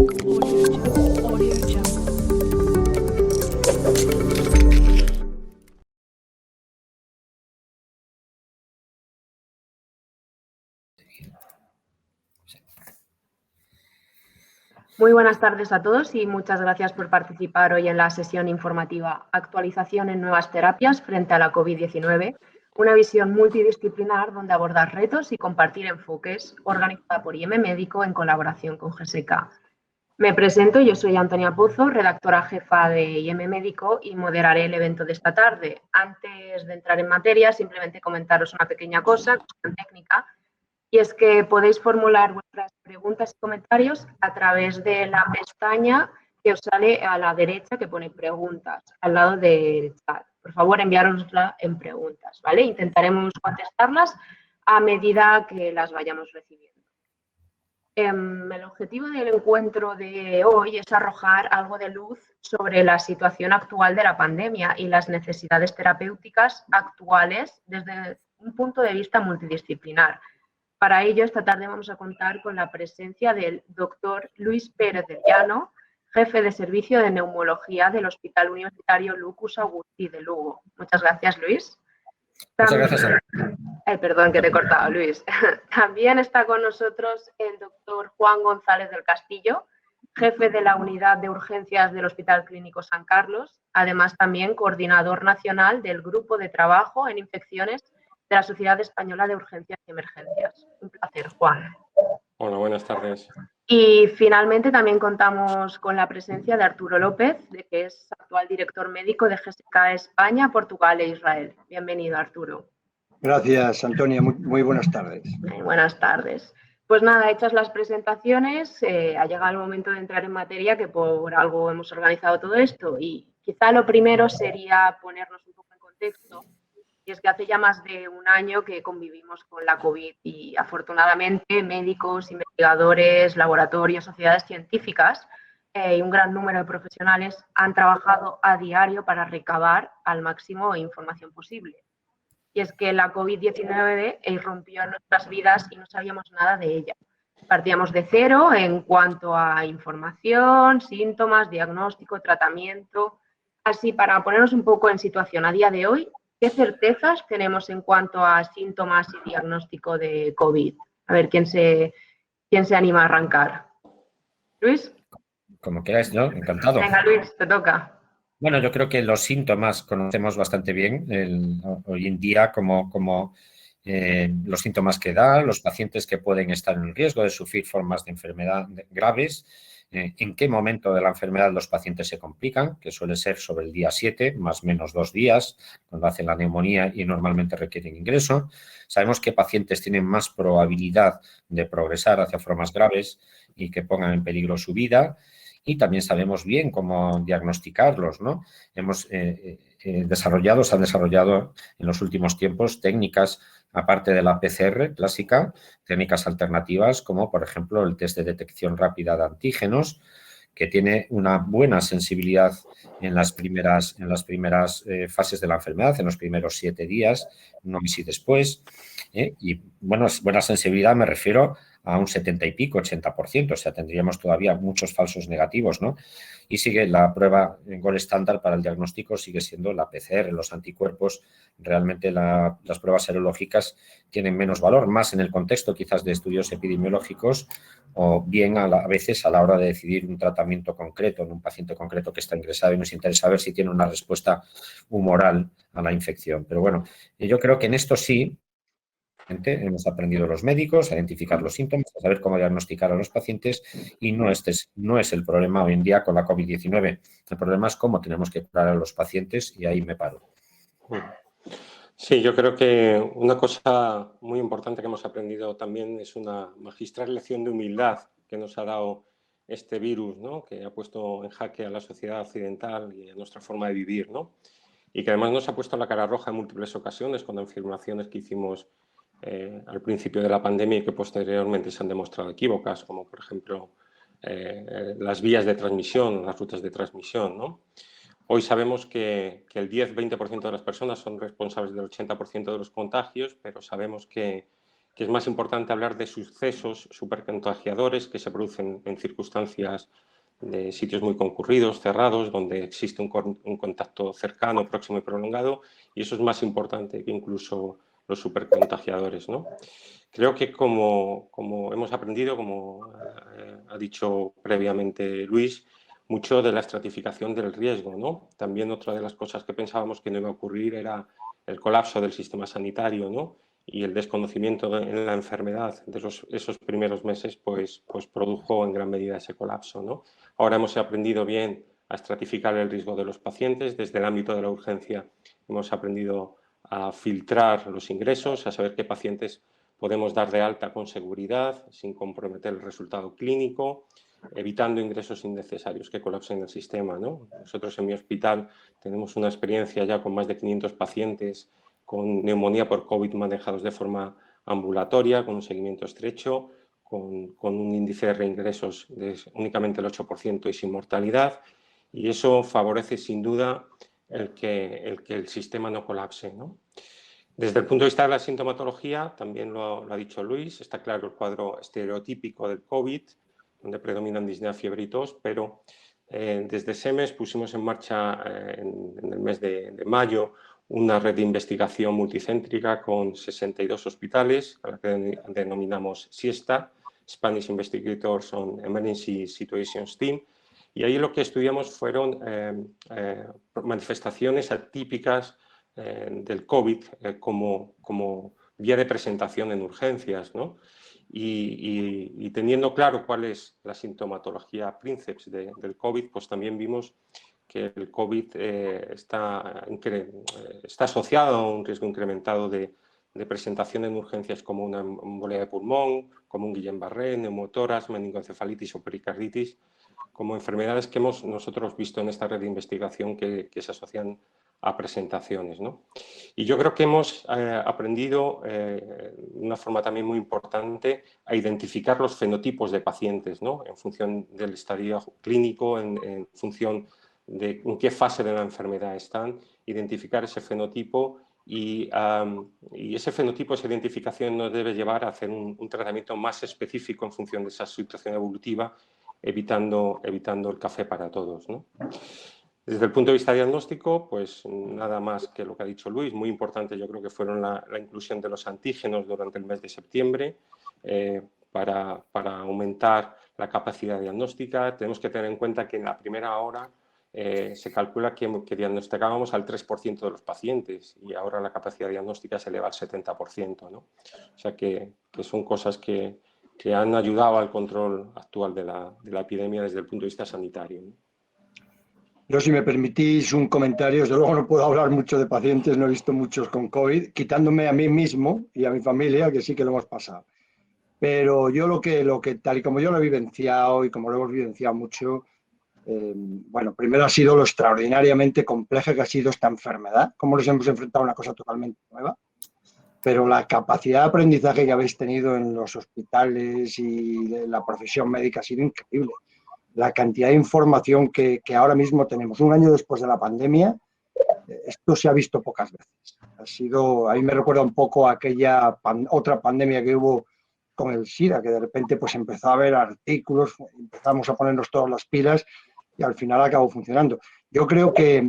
Audio Jungle. Muy buenas tardes a todos y muchas gracias por participar hoy en la sesión informativa Actualización en nuevas terapias frente a la COVID-19, una visión multidisciplinar donde abordar retos y compartir enfoques, organizada por IM Médico en colaboración con GSK. Me presento, yo soy Antonia Pozo, redactora jefa de IM Médico y moderaré el evento de esta tarde. Antes de entrar en materia, simplemente comentaros una pequeña cosa, cuestión técnica, y es que podéis formular vuestras preguntas y comentarios a través de la pestaña que os sale a la derecha que pone preguntas, al lado del chat. Por favor, enviárosla en preguntas, ¿vale? Intentaremos contestarlas a medida que las vayamos recibiendo. El objetivo del encuentro de hoy es arrojar algo de luz sobre la situación actual de la pandemia y las necesidades terapéuticas actuales desde un punto de vista multidisciplinar. Para ello, esta tarde vamos a contar con la presencia del doctor Luis Pérez del Llano, jefe de servicio de neumología del Hospital Universitario Lucus Augusti de Lugo. Muchas gracias, Luis. Muchas gracias. Perdón que te he cortado, Luis. También está con nosotros el doctor Juan González del Castillo, jefe de la unidad de urgencias del Hospital Clínico San Carlos, además también coordinador nacional del Grupo de Trabajo en Infecciones de la Sociedad Española de Urgencias y Emergencias. Un placer, Juan. Hola, buenas tardes. Y finalmente también contamos con la presencia de Arturo López, que es actual director médico de GSK España, Portugal e Israel. Bienvenido, Arturo. Gracias, Antonia. Muy buenas tardes. Buenas tardes. Pues nada, hechas las presentaciones, ha llegado el momento de entrar en materia, que por algo hemos organizado todo esto. Y quizá lo primero sería ponernos un poco en contexto. Y es que hace ya más de un año que convivimos con la COVID y afortunadamente médicos, investigadores, laboratorios, sociedades científicas y un gran número de profesionales han trabajado a diario para recabar al máximo información posible. Y es que la COVID-19 irrumpió en nuestras vidas y no sabíamos nada de ella. Partíamos de cero en cuanto a información, síntomas, diagnóstico, tratamiento. Así, para ponernos un poco en situación a día de hoy, ¿qué certezas tenemos en cuanto a síntomas y diagnóstico de COVID? A ver, ¿quién se anima a arrancar? ¿Luis? Como queráis, ¿no? Encantado. Venga, Luis, te toca. Bueno, yo creo que los síntomas conocemos bastante bien hoy en día como los síntomas que da, los pacientes que pueden estar en riesgo de sufrir formas de enfermedad graves, en qué momento de la enfermedad los pacientes se complican, que suele ser sobre el día 7, más o menos 2 días, cuando hacen la neumonía y normalmente requieren ingreso. Sabemos que pacientes tienen más probabilidad de progresar hacia formas graves y que pongan en peligro su vida. Y también sabemos bien cómo diagnosticarlos, ¿no? Se han desarrollado en los últimos tiempos técnicas, aparte de la PCR clásica, técnicas alternativas como, por ejemplo, el test de detección rápida de antígenos, que tiene una buena sensibilidad en las primeras fases de la enfermedad, en los primeros 7 días, no así después. Y, bueno, buena sensibilidad me refiero a un 70 y pico, 80%, o sea, tendríamos todavía muchos falsos negativos, ¿no? Y sigue la prueba en gold estándar para el diagnóstico, sigue siendo la PCR, los anticuerpos. Realmente las pruebas serológicas tienen menos valor, más en el contexto quizás de estudios epidemiológicos o bien a veces a la hora de decidir un tratamiento concreto en un paciente concreto que está ingresado y nos interesa ver si tiene una respuesta humoral a la infección. Pero bueno, yo creo que en esto sí hemos aprendido los médicos a identificar los síntomas, a saber cómo diagnosticar a los pacientes y no es el problema hoy en día con la COVID-19. El problema es cómo tenemos que curar a los pacientes y ahí me paro. Sí, yo creo que una cosa muy importante que hemos aprendido también es una magistral lección de humildad que nos ha dado este virus, ¿no? Que ha puesto en jaque a la sociedad occidental y a nuestra forma de vivir, ¿no? Y que además nos ha puesto la cara roja en múltiples ocasiones con afirmaciones que hicimos al principio de la pandemia y que posteriormente se han demostrado equívocas, como por ejemplo las vías de transmisión, las rutas de transmisión, ¿no? Hoy sabemos que el 10-20% de las personas son responsables del 80% de los contagios, pero sabemos que que es más importante hablar de sucesos supercontagiadores que se producen en circunstancias de sitios muy concurridos, cerrados, donde existe un contacto cercano, próximo y prolongado, y eso es más importante que incluso los supercontagiadores, ¿no? Creo que como hemos aprendido, como ha dicho previamente Luis, mucho de la estratificación del riesgo, ¿no? También otra de las cosas que pensábamos que no iba a ocurrir era el colapso del sistema sanitario, ¿no? Y el desconocimiento en la enfermedad de esos primeros meses pues produjo en gran medida ese colapso, ¿no? Ahora hemos aprendido bien a estratificar el riesgo de los pacientes. Desde el ámbito de la urgencia hemos aprendido a filtrar los ingresos, a saber qué pacientes podemos dar de alta con seguridad, sin comprometer el resultado clínico, evitando ingresos innecesarios que colapsen el sistema, ¿no? Nosotros en mi hospital tenemos una experiencia ya con más de 500 pacientes con neumonía por COVID manejados de forma ambulatoria, con un seguimiento estrecho, con un índice de reingresos de únicamente el 8% y sin mortalidad, y eso favorece sin duda el que el sistema no colapse, ¿no? Desde el punto de vista de la sintomatología, también lo ha dicho Luis, está claro el cuadro estereotípico del COVID, donde predominan disnea, fiebre y tos, pero desde SEMES pusimos en marcha en el mes de mayo una red de investigación multicéntrica con 62 hospitales, a la que denominamos SIESTA, Spanish Investigators on Emergency Situations Team, y ahí lo que estudiamos fueron manifestaciones atípicas del COVID como vía de presentación en urgencias, ¿no? Y teniendo claro cuál es la sintomatología Princeps del COVID, pues también vimos que el COVID está asociado a un riesgo incrementado de presentación en urgencias como una embolia de pulmón, como un Guillain-Barré, neumotoras, meningoencefalitis o pericarditis, como enfermedades que hemos nosotros visto en esta red de investigación que se asocian a presentaciones, ¿no? Y yo creo que hemos aprendido de una forma también muy importante a identificar los fenotipos de pacientes, ¿no? En función del estadio clínico, en función de en qué fase de la enfermedad están, identificar ese fenotipo y ese fenotipo, esa identificación nos debe llevar a hacer un tratamiento más específico en función de esa situación evolutiva, evitando el café para todos, ¿no? Desde el punto de vista diagnóstico, pues nada más que lo que ha dicho Luis. Muy importante yo creo que fueron la inclusión de los antígenos durante el mes de septiembre para aumentar la capacidad diagnóstica. Tenemos que tener en cuenta que en la primera hora se calcula que diagnosticábamos al 3% de los pacientes y ahora la capacidad diagnóstica se eleva al 70%, ¿no? O sea que son cosas que han ayudado al control actual de la epidemia desde el punto de vista sanitario, ¿no? Yo, si me permitís un comentario, desde luego no puedo hablar mucho de pacientes, no he visto muchos con COVID, quitándome a mí mismo y a mi familia, que sí que lo hemos pasado. Pero yo lo que tal y como yo lo he vivenciado y como lo hemos vivenciado mucho, bueno, primero ha sido lo extraordinariamente compleja que ha sido esta enfermedad, cómo nos hemos enfrentado a una cosa totalmente nueva, pero la capacidad de aprendizaje que habéis tenido en los hospitales y de la profesión médica ha sido increíble. La cantidad de información que ahora mismo tenemos, un año después de la pandemia, esto se ha visto pocas veces. A mí me recuerda un poco a aquella otra pandemia que hubo con el SIDA, que de repente pues empezó a haber artículos, empezamos a ponernos todas las pilas y al final acabó funcionando. Yo creo que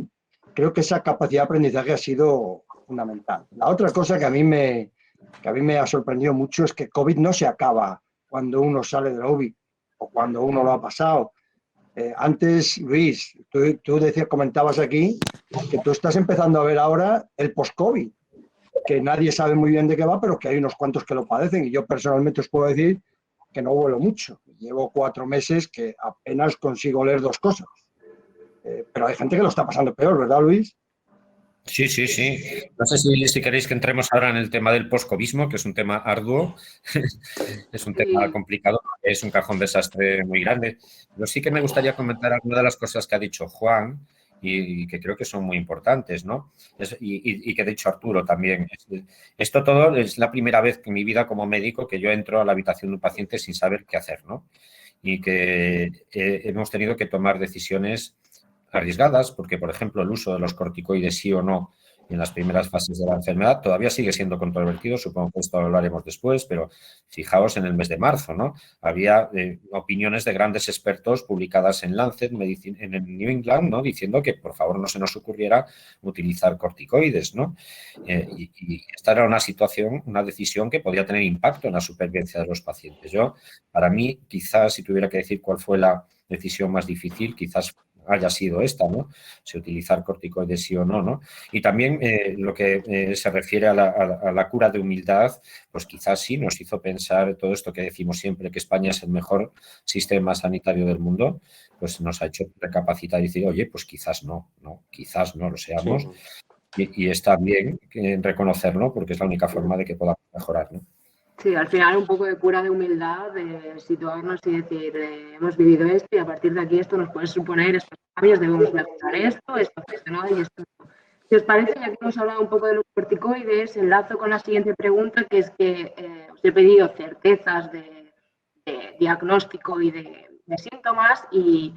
esa capacidad de aprendizaje ha sido fundamental. La otra cosa que a mí me ha sorprendido mucho es que COVID no se acaba cuando uno sale de la UBI o cuando uno lo ha pasado. Antes, Luis, tú comentabas aquí que tú estás empezando a ver ahora el post-COVID, que nadie sabe muy bien de qué va, pero que hay unos cuantos que lo padecen. Y yo personalmente os puedo decir que no vuelo mucho. Llevo 4 meses que apenas consigo leer 2 cosas. Pero hay gente que lo está pasando peor, ¿verdad, Luis? Sí, sí, sí. No sé si queréis que entremos ahora en el tema del post-covismo, que es un tema arduo, es un tema complicado, es un cajón desastre muy grande. Pero sí que me gustaría comentar algunas de las cosas que ha dicho Juan y que creo que son muy importantes, ¿no? Y que ha dicho Arturo también. Esto todo es la primera vez en mi vida como médico que yo entro a la habitación de un paciente sin saber qué hacer, ¿no? Y que hemos tenido que tomar decisiones arriesgadas, porque, por ejemplo, el uso de los corticoides sí o no en las primeras fases de la enfermedad. Todavía sigue siendo controvertido, supongo que esto lo hablaremos después, pero fijaos en el mes de marzo, ¿no? Había opiniones de grandes expertos publicadas en Lancet, en el New England, ¿no? Diciendo que por favor no se nos ocurriera utilizar corticoides, ¿no? Y esta era una situación, una decisión que podía tener impacto en la supervivencia de los pacientes. Para mí, quizás, si tuviera que decir cuál fue la decisión más difícil, quizás haya sido esta, ¿no? Si utilizar corticoides sí o no, ¿no? Y también lo que se refiere a la cura de humildad, pues quizás sí nos hizo pensar todo esto que decimos siempre, que España es el mejor sistema sanitario del mundo, pues nos ha hecho recapacitar y decir, oye, pues quizás no lo seamos. Sí. Y está bien reconocerlo porque es la única forma de que podamos mejorar, ¿no? Sí, al final un poco de cura de humildad, de situarnos y decir, hemos vivido esto y a partir de aquí esto nos puede suponer estos cambios, debemos mejorar esto ha funcionado y esto no. Si os parece, ya que hemos hablado un poco de los corticoides, enlazo con la siguiente pregunta, que es que os he pedido certezas de diagnóstico y de síntomas y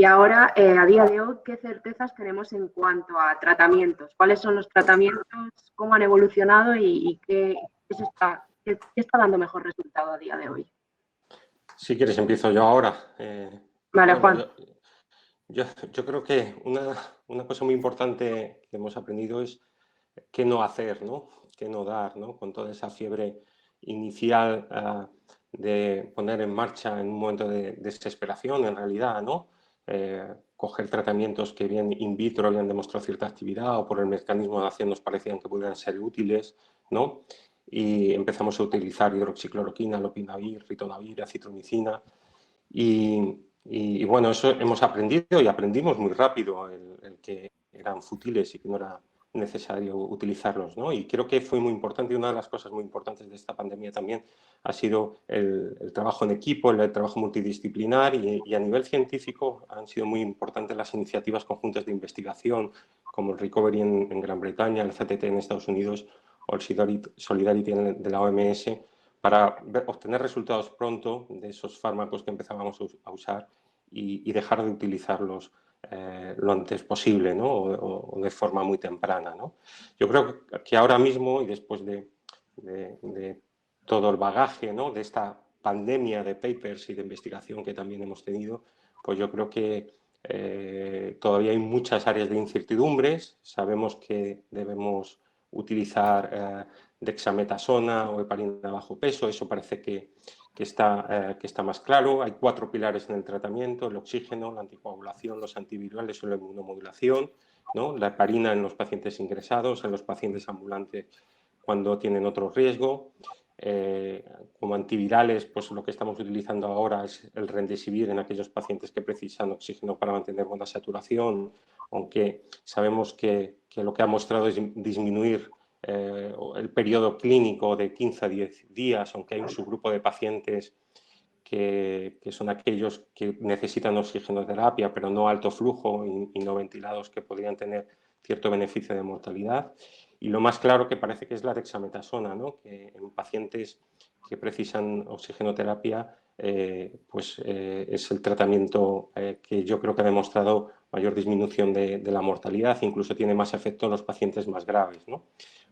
ahora, a día de hoy, ¿qué certezas tenemos en cuanto a tratamientos? ¿Cuáles son los tratamientos? ¿Cómo han evolucionado y qué está dando mejor resultado a día de hoy? Si quieres, empiezo yo ahora. Vale, bueno, Juan. yo creo que una cosa muy importante que hemos aprendido es qué no hacer, ¿no? Qué no dar, ¿no? Con toda esa fiebre inicial de poner en marcha en un momento de desesperación, en realidad, ¿no? Coger tratamientos que bien in vitro habían demostrado cierta actividad o por el mecanismo de acción nos parecían que pudieran ser útiles, ¿no? Y empezamos a utilizar hidroxicloroquina, lopinavir, ritonavir, acitromicina y bueno, eso hemos aprendido y aprendimos muy rápido el que eran fútiles y que no era necesario utilizarlos, ¿no? Y creo que fue muy importante y una de las cosas muy importantes de esta pandemia también ha sido el trabajo en equipo, el trabajo multidisciplinar y a nivel científico han sido muy importantes las iniciativas conjuntas de investigación como el Recovery en Gran Bretaña, el CTT en Estados Unidos o el Solidarity de la OMS para obtener resultados pronto de esos fármacos que empezábamos a usar y dejar de utilizarlos lo antes posible, ¿no? O de forma muy temprana, ¿no? Yo creo que ahora mismo y después de todo el bagaje, ¿no? De esta pandemia de papers y de investigación que también hemos tenido, pues yo creo que todavía hay muchas áreas de incertidumbres. Sabemos que debemos utilizar dexametasona o heparina bajo peso, eso parece que está más claro. Hay 4 pilares en el tratamiento: el oxígeno, la anticoagulación, los antivirales o la inmunomodulación, ¿no? La heparina en los pacientes ingresados, en los pacientes ambulantes cuando tienen otro riesgo. Como antivirales, pues lo que estamos utilizando ahora es el remdesivir en aquellos pacientes que precisan oxígeno para mantener buena saturación, aunque sabemos que lo que ha mostrado es disminuir el periodo clínico de 15 a 10 días, aunque hay un subgrupo de pacientes que son aquellos que necesitan oxigenoterapia, pero no alto flujo y no ventilados, que podrían tener cierto beneficio de mortalidad. Y lo más claro que parece que es la dexametasona, ¿no? Que en pacientes que precisan oxigenoterapia es el tratamiento que yo creo que ha demostrado mayor disminución de la mortalidad, incluso tiene más efecto en los pacientes más graves, ¿no?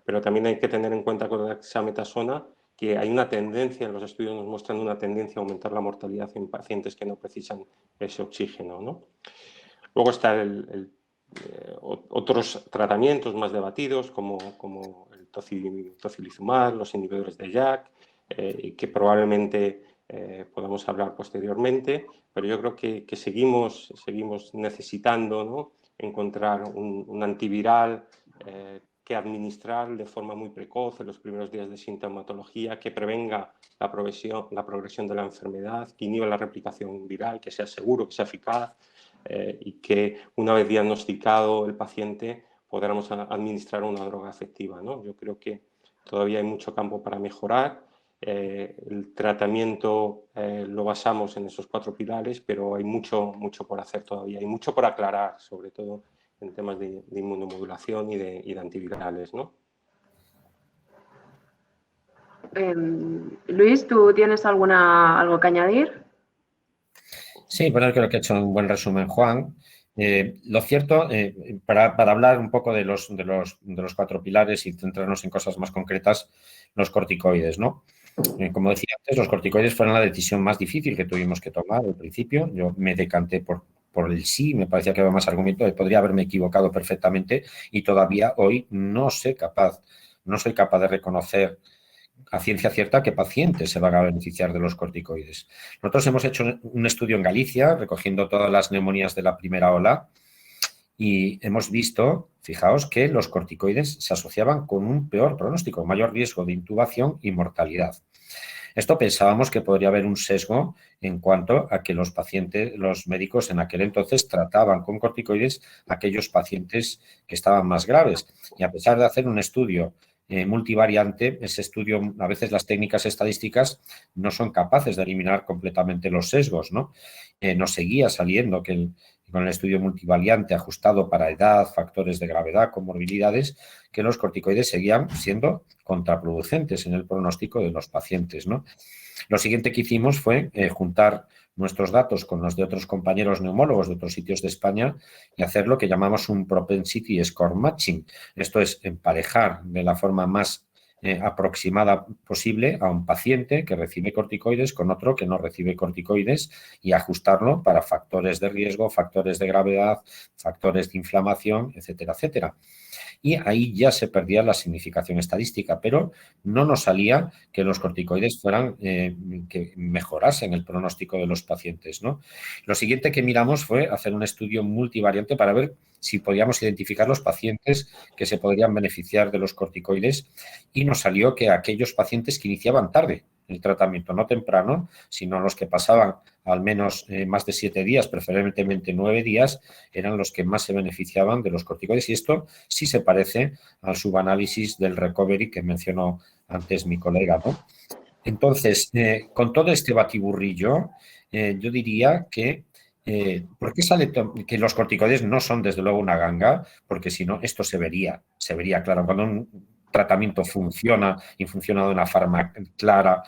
Pero también hay que tener en cuenta con la dexametasona que hay una tendencia, en los estudios nos muestran una tendencia a aumentar la mortalidad en pacientes que no precisan ese oxígeno, ¿no? Luego está otros tratamientos más debatidos como el tocilizumab, los inhibidores de JAK, que probablemente podamos hablar posteriormente, pero yo creo que seguimos necesitando, ¿no? Encontrar un antiviral que administrar de forma muy precoz en los primeros días de sintomatología, que prevenga la progresión de la enfermedad, que inhiba la replicación viral, que sea seguro, que sea eficaz y que una vez diagnosticado el paciente podamos administrar una droga efectiva, ¿no? Yo creo que todavía hay mucho campo para mejorar. El tratamiento lo basamos en esos 4 pilares, pero hay mucho por hacer todavía, hay mucho por aclarar, sobre todo en temas de inmunomodulación y de antivirales, ¿no? Luis, ¿tú tienes algo que añadir? Sí, bueno, creo que ha hecho un buen resumen Juan. Lo cierto, para hablar un poco de los 4 pilares y centrarnos en cosas más concretas, los corticoides, ¿no? Como decía antes, los corticoides fueron la decisión más difícil que tuvimos que tomar al principio. Yo me decanté por el sí, me parecía que había más argumentos, podría haberme equivocado perfectamente y todavía hoy no soy capaz de reconocer a ciencia cierta qué pacientes se van a beneficiar de los corticoides. Nosotros hemos hecho un estudio en Galicia recogiendo todas las neumonías de la primera ola y hemos visto, fijaos, que los corticoides se asociaban con un peor pronóstico, mayor riesgo de intubación y mortalidad. Esto pensábamos que podría haber un sesgo en cuanto a que los médicos en aquel entonces trataban con corticoides a aquellos pacientes que estaban más graves. Y a pesar de hacer un estudio multivariante, ese estudio, a veces las técnicas estadísticas no son capaces de eliminar completamente los sesgos, ¿no? Nos seguía saliendo que con el estudio multivariante ajustado para edad, factores de gravedad, comorbilidades, que los corticoides seguían siendo contraproducentes en el pronóstico de los pacientes, ¿no? Lo siguiente que hicimos fue juntar nuestros datos con los de otros compañeros neumólogos de otros sitios de España y hacer lo que llamamos un propensity score matching. Esto es emparejar de la forma más aproximada posible a un paciente que recibe corticoides con otro que no recibe corticoides y ajustarlo para factores de riesgo, factores de gravedad, factores de inflamación, etcétera, etcétera. Y ahí ya se perdía la significación estadística, pero no nos salía que los corticoides fueran, que mejorasen el pronóstico de los pacientes, ¿no? Lo siguiente que miramos fue hacer un estudio multivariante para ver si podíamos identificar los pacientes que se podrían beneficiar de los corticoides y nos salió que aquellos pacientes que iniciaban tarde el tratamiento, no temprano, sino los que pasaban al menos más de 7 días, preferentemente 9 días, eran los que más se beneficiaban de los corticoides. Y esto sí se parece al subanálisis del recovery que mencionó antes mi colega, ¿no? Entonces, con todo este batiburrillo, yo diría que ¿por qué sale que los corticoides no son desde luego una ganga? Porque si no, esto se vería claro. Cuando un tratamiento funciona y funciona de una forma clara,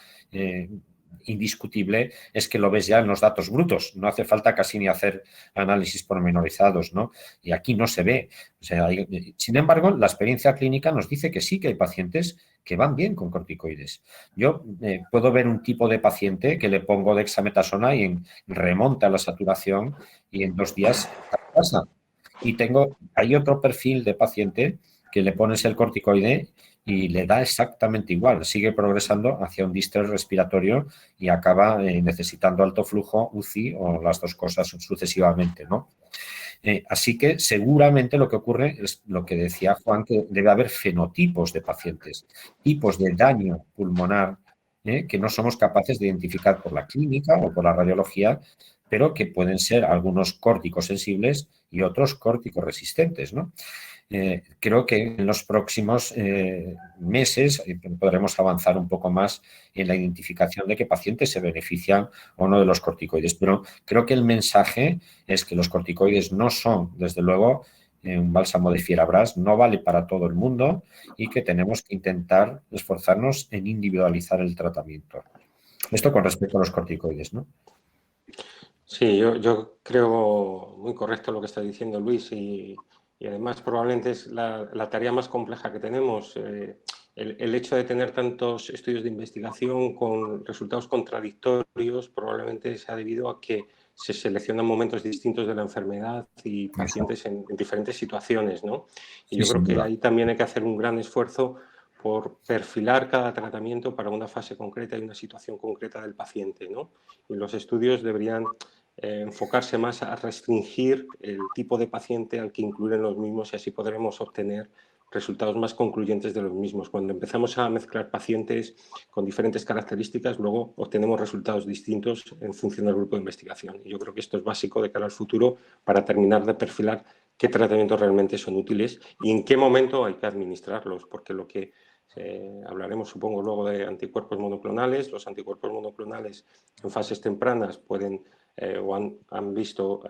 indiscutible, es que lo ves ya en los datos brutos. No hace falta casi ni hacer análisis pormenorizados, ¿no? Y aquí no se ve. O sea, sin embargo, la experiencia clínica nos dice que sí que hay pacientes que van bien con corticoides. Yo puedo ver un tipo de paciente que le pongo dexametasona y remonta la saturación y en 2 días pasa. Y hay otro perfil de paciente que le pones el corticoide y le da exactamente igual, sigue progresando hacia un distrés respiratorio y acaba necesitando alto flujo, UCI o las dos cosas sucesivamente, ¿no? Así que seguramente lo que ocurre es lo que decía Juan, que debe haber fenotipos de pacientes, tipos de daño pulmonar que no somos capaces de identificar por la clínica o por la radiología, pero que pueden ser algunos córticos sensibles y otros córticos resistentes, ¿no? Creo que en los próximos meses podremos avanzar un poco más en la identificación de qué pacientes se benefician o no de los corticoides. Pero creo que el mensaje es que los corticoides no son, desde luego, un bálsamo de Fierabras, no vale para todo el mundo y que tenemos que intentar esforzarnos en individualizar el tratamiento. Esto con respecto a los corticoides, ¿no? Sí, yo creo muy correcto lo que está diciendo Luis y además probablemente es la tarea más compleja que tenemos. El hecho de tener tantos estudios de investigación con resultados contradictorios probablemente se ha debido a que se seleccionan momentos distintos de la enfermedad y pacientes en diferentes situaciones, ¿no? Y yo creo que ahí también hay que hacer un gran esfuerzo por perfilar cada tratamiento para una fase concreta y una situación concreta del paciente, ¿no? Y los estudios deberían enfocarse más a restringir el tipo de paciente al que incluyen los mismos y así podremos obtener resultados más concluyentes de los mismos. Cuando empezamos a mezclar pacientes con diferentes características, luego obtenemos resultados distintos en función del grupo de investigación. Y yo creo que esto es básico de cara al futuro para terminar de perfilar qué tratamientos realmente son útiles y en qué momento hay que administrarlos, porque lo que hablaremos, supongo, luego de anticuerpos monoclonales. Los anticuerpos monoclonales en fases tempranas pueden o han visto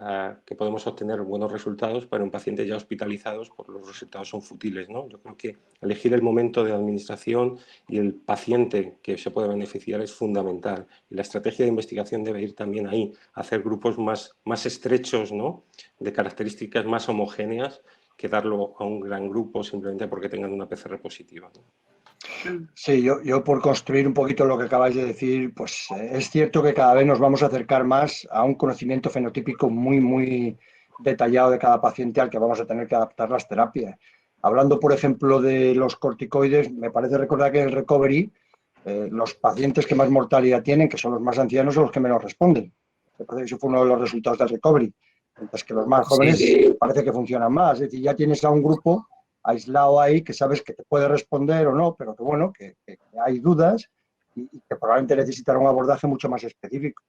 que podemos obtener buenos resultados, pero en pacientes ya hospitalizados pues los resultados son futiles, ¿no? Yo creo que elegir el momento de administración y el paciente que se puede beneficiar es fundamental. Y la estrategia de investigación debe ir también ahí, hacer grupos más estrechos, ¿no? De características más homogéneas que darlo a un gran grupo simplemente porque tengan una PCR positiva, ¿no? Sí, yo por construir un poquito lo que acabáis de decir, pues es cierto que cada vez nos vamos a acercar más a un conocimiento fenotípico muy detallado de cada paciente al que vamos a tener que adaptar las terapias. Hablando, por ejemplo, de los corticoides, me parece recordar que en el recovery los pacientes que más mortalidad tienen, que son los más ancianos, son los que menos responden. Me parece que eso fue uno de los resultados del recovery. Mientras que los más jóvenes parece que funcionan más. Es decir, ya tienes a un grupo aislado ahí que sabes que te puede responder o no, pero que bueno, que hay dudas y que probablemente necesitará un abordaje mucho más específico.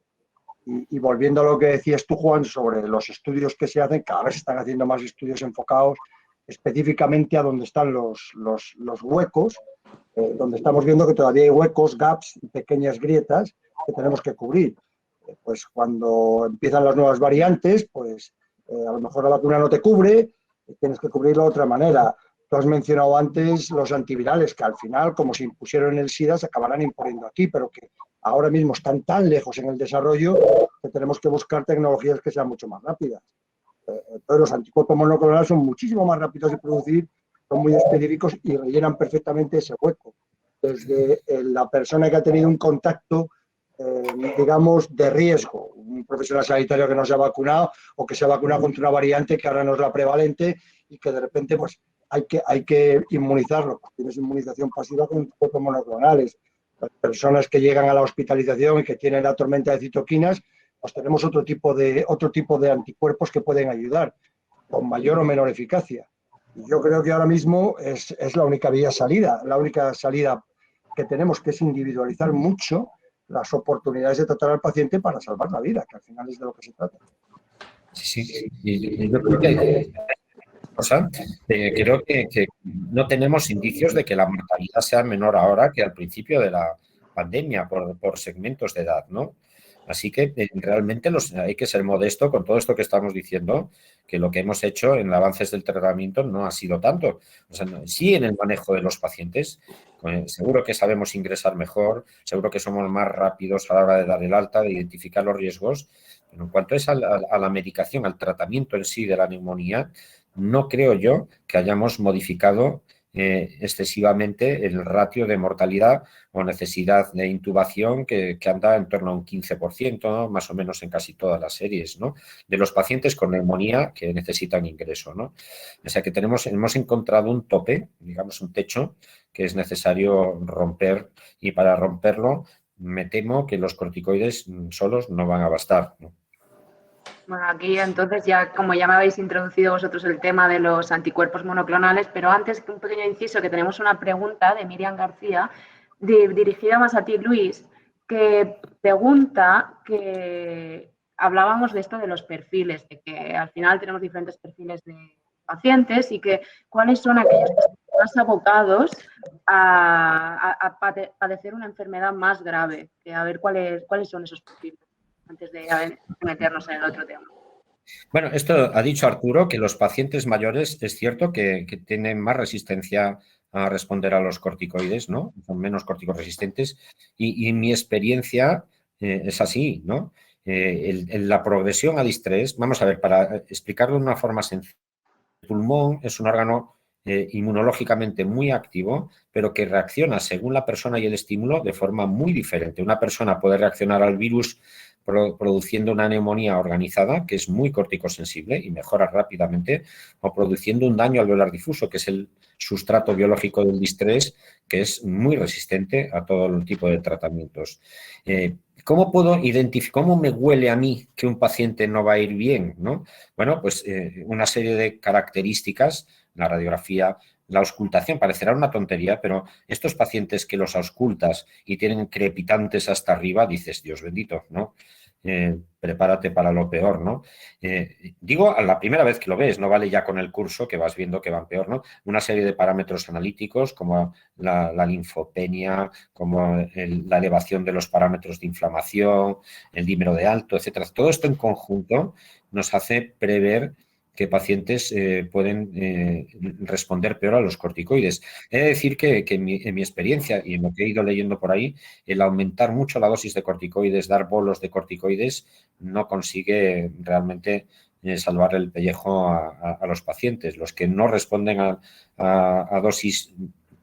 Y volviendo a lo que decías tú, Juan, sobre los estudios que se hacen, cada vez se están haciendo más estudios enfocados específicamente a donde están los huecos, donde estamos viendo que todavía hay huecos, gaps, pequeñas grietas que tenemos que cubrir. Pues cuando empiezan las nuevas variantes, pues a lo mejor la vacuna no te cubre, tienes que cubrirlo de otra manera. Tú has mencionado antes los antivirales, que al final, como se impusieron en el SIDA, se acabarán imponiendo aquí, pero que ahora mismo están tan lejos en el desarrollo que tenemos que buscar tecnologías que sean mucho más rápidas. Entonces, los anticuerpos monoclonales son muchísimo más rápidos de producir, son muy específicos y rellenan perfectamente ese hueco. Desde la persona que ha tenido un contacto, digamos, de riesgo, un profesional sanitario que no se ha vacunado o que se ha vacunado contra una variante que ahora no es la prevalente y que de repente, pues, hay que inmunizarlo. Tienes inmunización pasiva con anticuerpos monoclonales. Las personas que llegan a la hospitalización y que tienen la tormenta de citoquinas, pues tenemos otro tipo de anticuerpos que pueden ayudar con mayor o menor eficacia. Y yo creo que ahora mismo es la única vía salida, la única salida que tenemos, que es individualizar mucho las oportunidades de tratar al paciente para salvar la vida, que al final es de lo que se trata. Sí. Y yo creo que creo que no tenemos indicios de que la mortalidad sea menor ahora que al principio de la pandemia por segmentos de edad, ¿no? Así que realmente hay que ser modesto con todo esto que estamos diciendo, que lo que hemos hecho en avances del tratamiento no ha sido tanto. O sea, sí en el manejo de los pacientes, seguro que sabemos ingresar mejor, seguro que somos más rápidos a la hora de dar el alta, de identificar los riesgos, pero en cuanto es a la medicación, al tratamiento en sí de la neumonía, no creo yo que hayamos modificado excesivamente el ratio de mortalidad o necesidad de intubación que anda en torno a un 15%, ¿no? Más o menos en casi todas las series, ¿no? De los pacientes con neumonía que necesitan ingreso, ¿no? O sea que hemos encontrado un tope, digamos un techo, que es necesario romper, y para romperlo me temo que los corticoides solos no van a bastar, ¿no? Bueno, aquí entonces ya, como ya me habéis introducido vosotros el tema de los anticuerpos monoclonales, pero antes un pequeño inciso, que tenemos una pregunta de Miriam García, dirigida más a ti, Luis, que pregunta que hablábamos de esto de los perfiles, de que al final tenemos diferentes perfiles de pacientes y que cuáles son aquellos que están más abocados a padecer una enfermedad más grave, que a ver cuáles son esos perfiles, antes de meternos en el otro tema. Bueno, esto ha dicho Arturo, que los pacientes mayores es cierto que tienen más resistencia a responder a los corticoides, ¿no? Son menos corticoresistentes y mi experiencia es así, ¿no? La progresión al estrés, vamos a ver, para explicarlo de una forma sencilla, el pulmón es un órgano inmunológicamente muy activo, pero que reacciona según la persona y el estímulo de forma muy diferente. Una persona puede reaccionar al virus produciendo una neumonía organizada, que es muy corticosensible y mejora rápidamente, o produciendo un daño alveolar difuso, que es el sustrato biológico del distrés, que es muy resistente a todo tipo de tratamientos. ¿Cómo puedo identificar, cómo me huele a mí que un paciente no va a ir bien, ¿no? Bueno, pues una serie de características, la radiografía, la auscultación, parecerá una tontería, pero estos pacientes que los auscultas y tienen crepitantes hasta arriba, dices, Dios bendito, ¿no? prepárate para lo peor, ¿no? Digo, a la primera vez que lo ves, no vale ya con el curso que vas viendo que van peor, ¿no? Una serie de parámetros analíticos como la linfopenia, como la elevación de los parámetros de inflamación, el dímero de alto, etcétera. Todo esto en conjunto nos hace prever que pacientes pueden responder peor a los corticoides. He de decir que en mi experiencia y en lo que he ido leyendo por ahí, el aumentar mucho la dosis de corticoides, dar bolos de corticoides, no consigue realmente salvar el pellejo a los pacientes. Los que no responden a dosis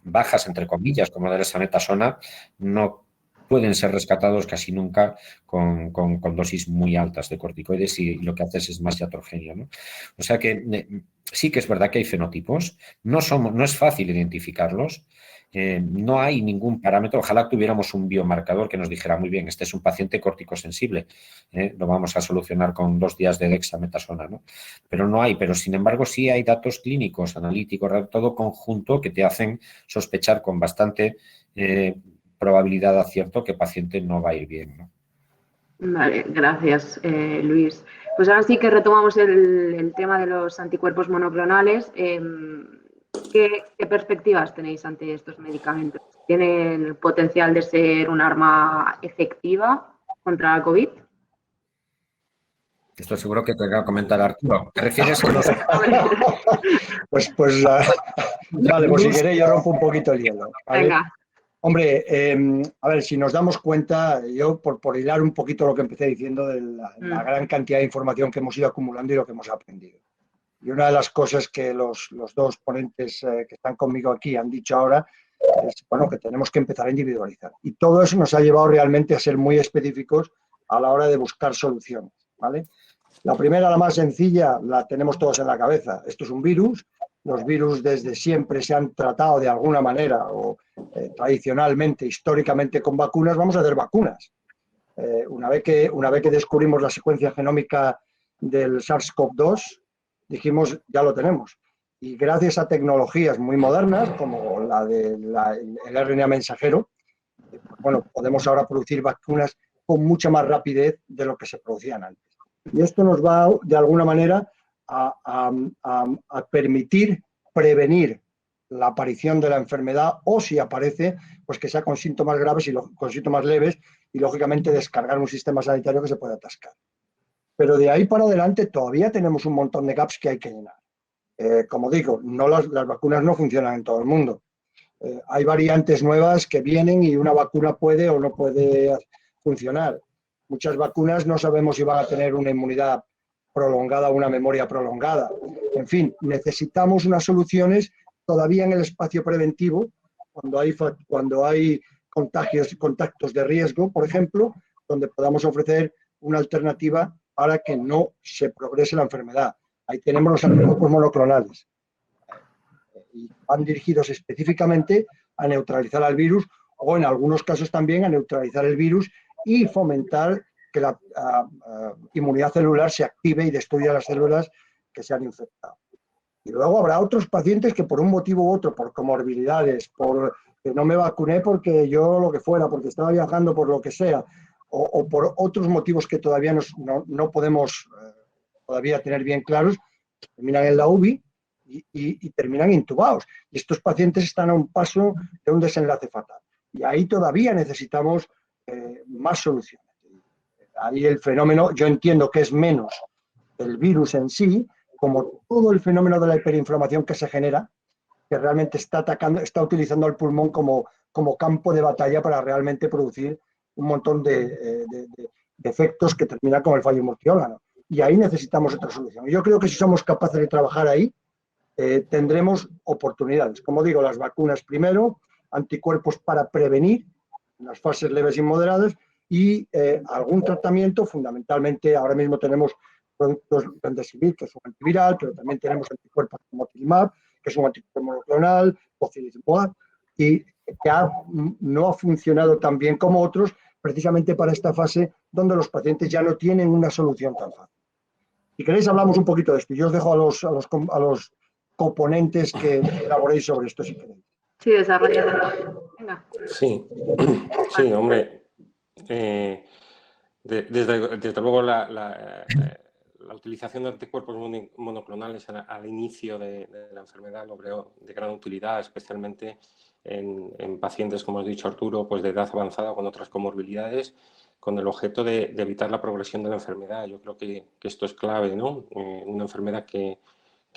bajas, entre comillas, como de la dexametasona, no pueden ser rescatados casi nunca con dosis muy altas de corticoides y lo que haces es más iatrogenia, ¿no? O sea que sí que es verdad que hay fenotipos, no es fácil identificarlos, no hay ningún parámetro, ojalá tuviéramos un biomarcador que nos dijera, muy bien, este es un paciente corticosensible, lo vamos a solucionar con 2 días de dexametasona, ¿no? Pero no hay, pero sin embargo sí hay datos clínicos, analíticos, todo conjunto que te hacen sospechar con bastante probabilidad de acierto que paciente no va a ir bien, ¿no? Vale, gracias, Luis. Pues ahora sí que retomamos el tema de los anticuerpos monoclonales. ¿Qué perspectivas tenéis ante estos medicamentos? ¿Tienen el potencial de ser un arma efectiva contra la COVID? Estoy seguro que te va a comentar Arturo. ¿Te refieres a los... Pues vale, pues si queréis yo rompo un poquito el hielo, ¿vale? Venga. Hombre, a ver, si nos damos cuenta, yo por hilar un poquito lo que empecé diciendo de la gran cantidad de información que hemos ido acumulando y lo que hemos aprendido. Y una de las cosas que los 2 ponentes que están conmigo aquí han dicho ahora es, bueno, que tenemos que empezar a individualizar. Y todo eso nos ha llevado realmente a ser muy específicos a la hora de buscar soluciones, ¿vale? La primera, la más sencilla, la tenemos todos en la cabeza. Esto es un virus. Los virus desde siempre se han tratado de alguna manera o tradicionalmente, históricamente con vacunas. Vamos a hacer vacunas. Una vez que descubrimos la secuencia genómica del SARS-CoV-2, dijimos, ya lo tenemos. Y gracias a tecnologías muy modernas, como el RNA mensajero, bueno, podemos ahora producir vacunas con mucha más rapidez de lo que se producían antes. Y esto nos va, de alguna manera, a permitir prevenir la aparición de la enfermedad o, si aparece, pues que sea con síntomas graves y con síntomas leves y, lógicamente, descargar un sistema sanitario que se pueda atascar. Pero de ahí para adelante todavía tenemos un montón de gaps que hay que llenar. Como digo, las vacunas no funcionan en todo el mundo. Hay variantes nuevas que vienen y una vacuna puede o no puede funcionar. Muchas vacunas no sabemos si van a tener una inmunidad prolongada o una memoria prolongada. En fin, necesitamos unas soluciones todavía en el espacio preventivo, cuando hay contactos de riesgo, por ejemplo, donde podamos ofrecer una alternativa para que no se progrese la enfermedad. Ahí tenemos los anticuerpos monoclonales. Y van dirigidos específicamente a neutralizar al virus o, en algunos casos, también a neutralizar el virus y fomentar que la inmunidad celular se active y destruya las células que se han infectado. Y luego habrá otros pacientes que por un motivo u otro, por comorbilidades, por que no me vacuné porque yo lo que fuera, porque estaba viajando por lo que sea, o por otros motivos que todavía no podemos todavía tener bien claros, terminan en la UBI y terminan intubados. Y estos pacientes están a un paso de un desenlace fatal. Y ahí todavía necesitamos más soluciones. Ahí el fenómeno, yo entiendo que es menos el virus en sí, como todo el fenómeno de la hiperinflamación que se genera, que realmente está utilizando al pulmón como campo de batalla para realmente producir un montón de efectos que terminan con el fallo multiórgano. Y ahí necesitamos otra solución. Y yo creo que si somos capaces de trabajar ahí, tendremos oportunidades. Como digo, las vacunas primero, anticuerpos para prevenir en las fases leves y moderadas y algún tratamiento, fundamentalmente ahora mismo tenemos productos Remdesivir, que es un antiviral, pero también tenemos anticuerpos como Tilimab, que es un anticuerpo monoclonal, Tocilizumab, y que no ha funcionado tan bien como otros, precisamente para esta fase donde los pacientes ya no tienen una solución tan fácil. Si queréis hablamos un poquito de esto. Yo os dejo a los componentes que elaboréis sobre esto, si queréis. Sí, desarrollado. Venga. Sí, sí, hombre. Desde luego, la utilización de anticuerpos monoclonales al inicio de la enfermedad lo veo de gran utilidad, especialmente en pacientes, como has dicho Arturo, pues de edad avanzada o con otras comorbilidades, con el objeto de evitar la progresión de la enfermedad. Yo creo que esto es clave, ¿no? Una enfermedad que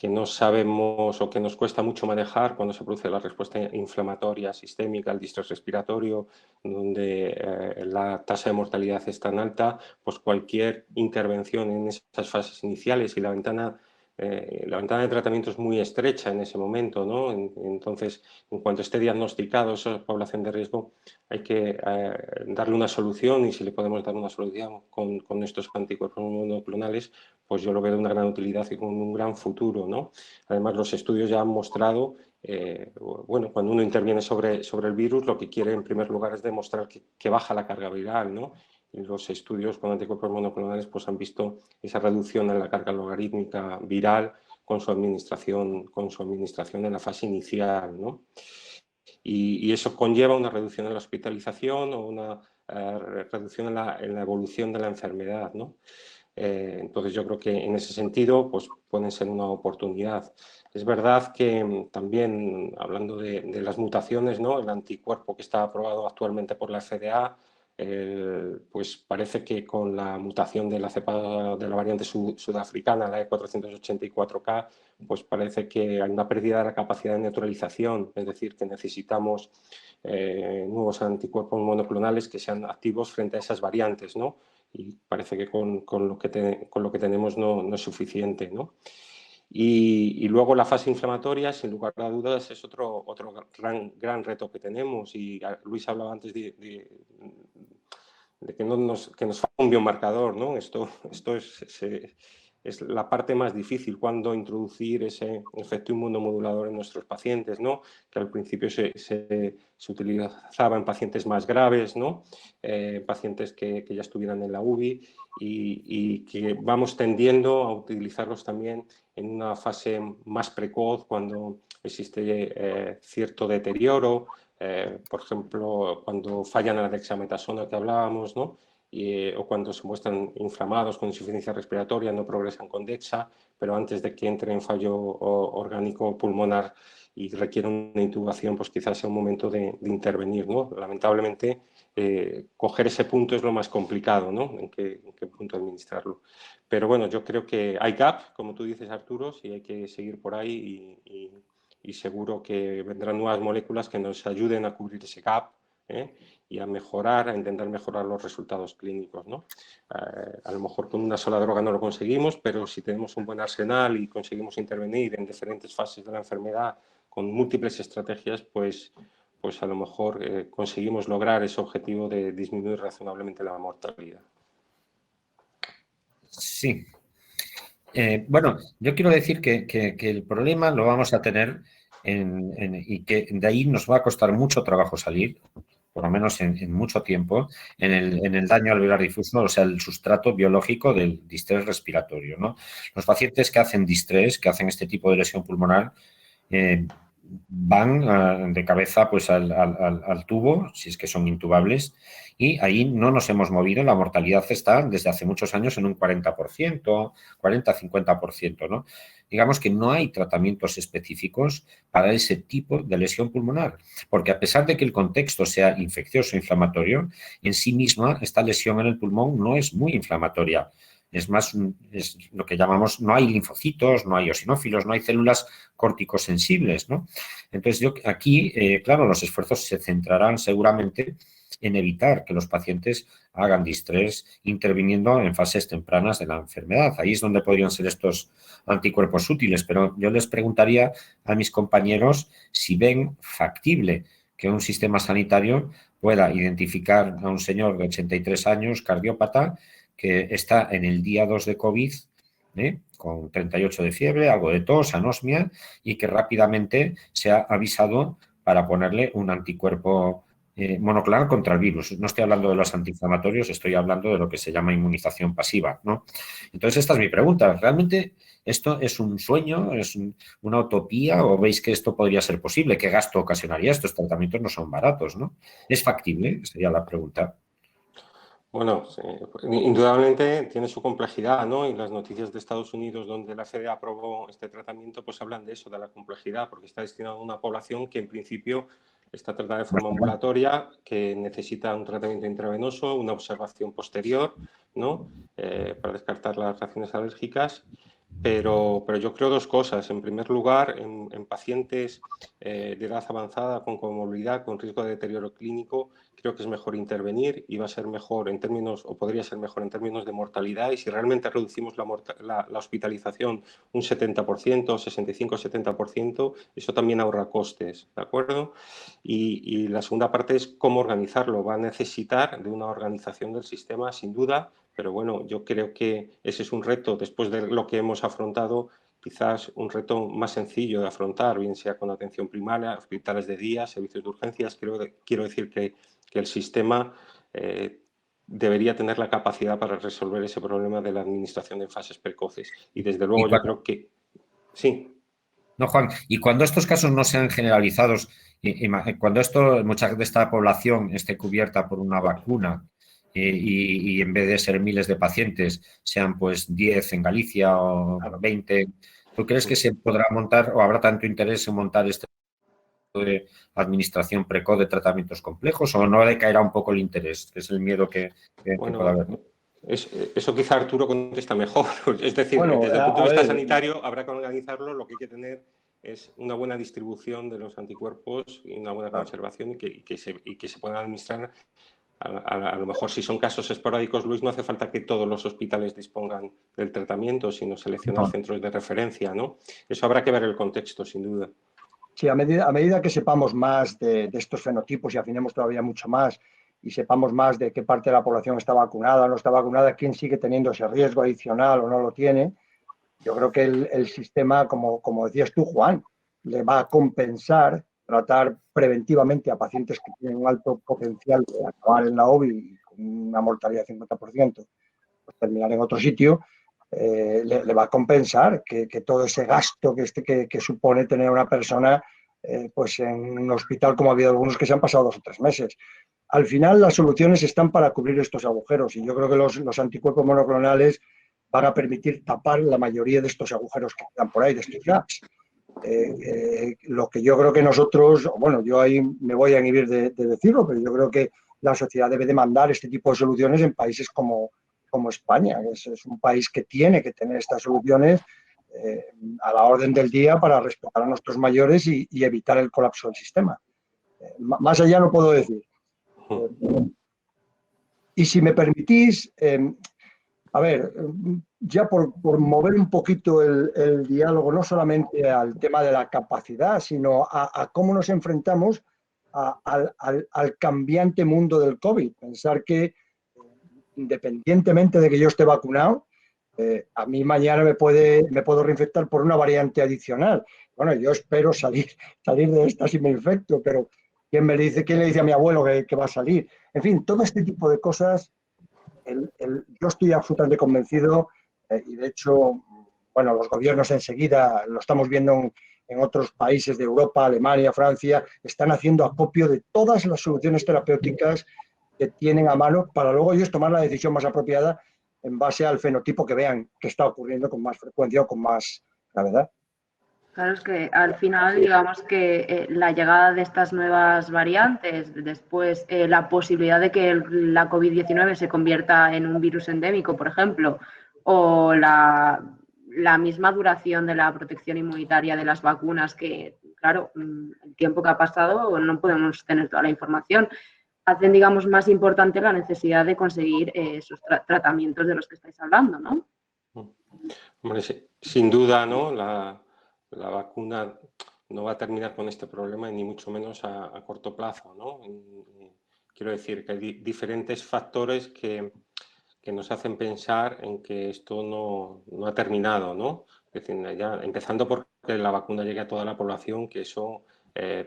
no sabemos o que nos cuesta mucho manejar cuando se produce la respuesta inflamatoria sistémica, el distrés respiratorio, donde la tasa de mortalidad es tan alta, pues cualquier intervención en esas fases iniciales y la ventana de tratamiento es muy estrecha en ese momento, ¿no? Entonces, en cuanto esté diagnosticado esa población de riesgo, hay que darle una solución, y si le podemos dar una solución con estos anticuerpos monoclonales, pues yo lo veo de una gran utilidad y con un gran futuro, ¿no? Además, los estudios ya han mostrado, bueno, cuando uno interviene sobre el virus, lo que quiere en primer lugar es demostrar que baja la carga viral, ¿no? Y los estudios con anticuerpos monoclonales pues han visto esa reducción en la carga logarítmica viral con su administración en la fase inicial, ¿no? Y eso conlleva una reducción en la hospitalización o una reducción en la evolución de la enfermedad, ¿no? Entonces yo creo que en ese sentido pues pueden ser una oportunidad. Es verdad que también, hablando de las mutaciones, ¿no? El anticuerpo que está aprobado actualmente por la FDA, pues parece que con la mutación de la cepa de la variante sudafricana, la E484K, pues parece que hay una pérdida de la capacidad de neutralización, es decir, que necesitamos nuevos anticuerpos monoclonales que sean activos frente a esas variantes, ¿no? Y parece que con lo que tenemos no es suficiente, ¿no? Y luego la fase inflamatoria, sin lugar a dudas, es otro gran reto que tenemos. Y Luis hablaba antes de que nos falta un biomarcador, ¿no? Esto es la parte más difícil, cuando introducir ese efecto inmunomodulador en nuestros pacientes, ¿no? Que al principio se utilizaba en pacientes más graves, ¿no? Pacientes que ya estuvieran en la UBI, y que vamos tendiendo a utilizarlos también en una fase más precoz, cuando existe cierto deterioro, por ejemplo, cuando fallan a la dexametasona que hablábamos, ¿no? O cuando se muestran inflamados con insuficiencia respiratoria, no progresan con DEXA, pero antes de que entre en fallo orgánico pulmonar y requiere una intubación, pues quizás sea un momento de intervenir, ¿no? Lamentablemente, coger ese punto es lo más complicado, ¿no? En qué punto administrarlo. Pero bueno, yo creo que hay gap, como tú dices, Arturo, y hay que seguir por ahí, y seguro que vendrán nuevas moléculas que nos ayuden a cubrir ese gap, y a intentar mejorar los resultados clínicos, ¿no? A lo mejor con una sola droga no lo conseguimos, pero si tenemos un buen arsenal y conseguimos intervenir en diferentes fases de la enfermedad con múltiples estrategias, pues a lo mejor conseguimos lograr ese objetivo de disminuir razonablemente la mortalidad. Sí. Bueno, yo quiero decir que el problema lo vamos a tener y que de ahí nos va a costar mucho trabajo salir, por lo menos en mucho tiempo, en el daño alveolar difuso, o sea, el sustrato biológico del distrés respiratorio, ¿no? Los pacientes que hacen distrés, que hacen este tipo de lesión pulmonar, van de cabeza pues al tubo, si es que son intubables, y ahí no nos hemos movido. La mortalidad está desde hace muchos años en un 40%, 40-50%, ¿no? Digamos que no hay tratamientos específicos para ese tipo de lesión pulmonar, porque a pesar de que el contexto sea infeccioso, inflamatorio, en sí misma esta lesión en el pulmón no es muy inflamatoria. Es más, es lo que llamamos, no hay linfocitos, no hay eosinófilos, no hay células corticosensibles, ¿no? Entonces, yo aquí, claro, los esfuerzos se centrarán seguramente en evitar que los pacientes hagan distrés interviniendo en fases tempranas de la enfermedad. Ahí es donde podrían ser estos anticuerpos útiles, pero yo les preguntaría a mis compañeros si ven factible que un sistema sanitario pueda identificar a un señor de 83 años, cardiópata, que está en el día 2 de COVID, con 38 de fiebre, algo de tos, anosmia, y que rápidamente se ha avisado para ponerle un anticuerpo monoclonal contra el virus. No estoy hablando de los antiinflamatorios, estoy hablando de lo que se llama inmunización pasiva, ¿no? Entonces, esta es mi pregunta. ¿Realmente esto es un sueño, es una utopía, o veis que esto podría ser posible? ¿Qué gasto ocasionaría? Estos tratamientos no son baratos, ¿no? ¿Es factible? Sería la pregunta. Bueno, sí, indudablemente tiene su complejidad, ¿no? Y las noticias de Estados Unidos, donde la FDA aprobó este tratamiento, pues hablan de eso, de la complejidad, porque está destinado a una población que en principio está tratada de forma ambulatoria, que necesita un tratamiento intravenoso, una observación posterior, ¿no? Para descartar las reacciones alérgicas. Pero yo creo dos cosas. En primer lugar, en pacientes de edad avanzada con comorbilidad, con riesgo de deterioro clínico, creo que es mejor intervenir y va a ser mejor en términos, o podría ser mejor en términos de mortalidad. Y si realmente reducimos la hospitalización un 70%, 65-70%, eso también ahorra costes, ¿de acuerdo? Y la segunda parte es cómo organizarlo. Va a necesitar de una organización del sistema, sin duda, pero bueno, yo creo que ese es un reto, después de lo que hemos afrontado, quizás un reto más sencillo de afrontar, bien sea con atención primaria, hospitales de día, servicios de urgencias. Quiero decir que el sistema debería tener la capacidad para resolver ese problema de la administración en fases precoces. Y desde luego yo creo que sí. No, Juan, y cuando estos casos no sean generalizados, cuando mucha de esta población esté cubierta por una vacuna y en vez de ser miles de pacientes sean pues 10 en Galicia o 20, ¿tú crees que se podrá montar o habrá tanto interés en montar este tipo de administración precoz de tratamientos complejos o no decaerá un poco el interés, que es el miedo que pueda haber? Bueno, eso quizá Arturo contesta mejor. Es decir, Bueno, desde el punto a de vista ver, sanitario habrá que organizarlo. Lo que hay que tener es una buena distribución de los anticuerpos y una buena claro, conservación y que se puedan administrar. A lo mejor si son casos esporádicos, Luis, no hace falta que todos los hospitales dispongan del tratamiento, sino seleccionar No. centros de referencia, ¿no? Eso habrá que ver el contexto, sin duda. sí, a medida que sepamos más de estos fenotipos y afinemos todavía mucho más y sepamos más de qué parte de la población está vacunada o no está vacunada, quién sigue teniendo ese riesgo adicional o no lo tiene, yo creo que el sistema, como decías tú, Juan, le va a compensar tratar preventivamente a pacientes que tienen un alto potencial de acabar en la OBI con una mortalidad de 50%, pues terminar en otro sitio, le va a compensar que todo ese gasto que supone tener a una persona pues en un hospital, como ha habido algunos que se han pasado 2 o 3 meses. Al final, las soluciones están para cubrir estos agujeros y yo creo que los anticuerpos monoclonales van a permitir tapar la mayoría de estos agujeros que quedan por ahí, de estos gaps. Lo que yo creo que nosotros, bueno, yo ahí me voy a inhibir de decirlo, pero yo creo que la sociedad debe demandar este tipo de soluciones en países como España. Es un país que tiene que tener estas soluciones a la orden del día para respetar a nuestros mayores y evitar el colapso del sistema. Más allá no puedo decir. Y si me permitís, a ver, ya por mover un poquito el diálogo, no solamente al tema de la capacidad, sino a cómo nos enfrentamos al cambiante mundo del COVID. Pensar que, independientemente de que yo esté vacunado, a mí mañana me puedo reinfectar por una variante adicional. Bueno, yo espero salir de esta si me infecto, pero quién le dice a mi abuelo que va a salir? En fin, todo este tipo de cosas yo estoy absolutamente convencido y de hecho, bueno, los gobiernos enseguida, lo estamos viendo en otros países de Europa, Alemania, Francia, están haciendo acopio de todas las soluciones terapéuticas que tienen a mano para luego ellos tomar la decisión más apropiada en base al fenotipo que vean que está ocurriendo con más frecuencia o con más gravedad. Claro, es que al final, digamos que la llegada de estas nuevas variantes, después la posibilidad de que la COVID-19 se convierta en un virus endémico, por ejemplo, o la misma duración de la protección inmunitaria de las vacunas, que, claro, el tiempo que ha pasado no podemos tener toda la información, hacen, digamos, más importante la necesidad de conseguir esos tratamientos de los que estáis hablando, ¿no? Hombre, sin duda, ¿no? La vacuna no va a terminar con este problema, ni mucho menos a corto plazo, ¿no? Quiero decir que hay diferentes factores que nos hacen pensar en que esto no ha terminado, ¿no? Es decir, ya, empezando porque la vacuna llegue a toda la población, que eso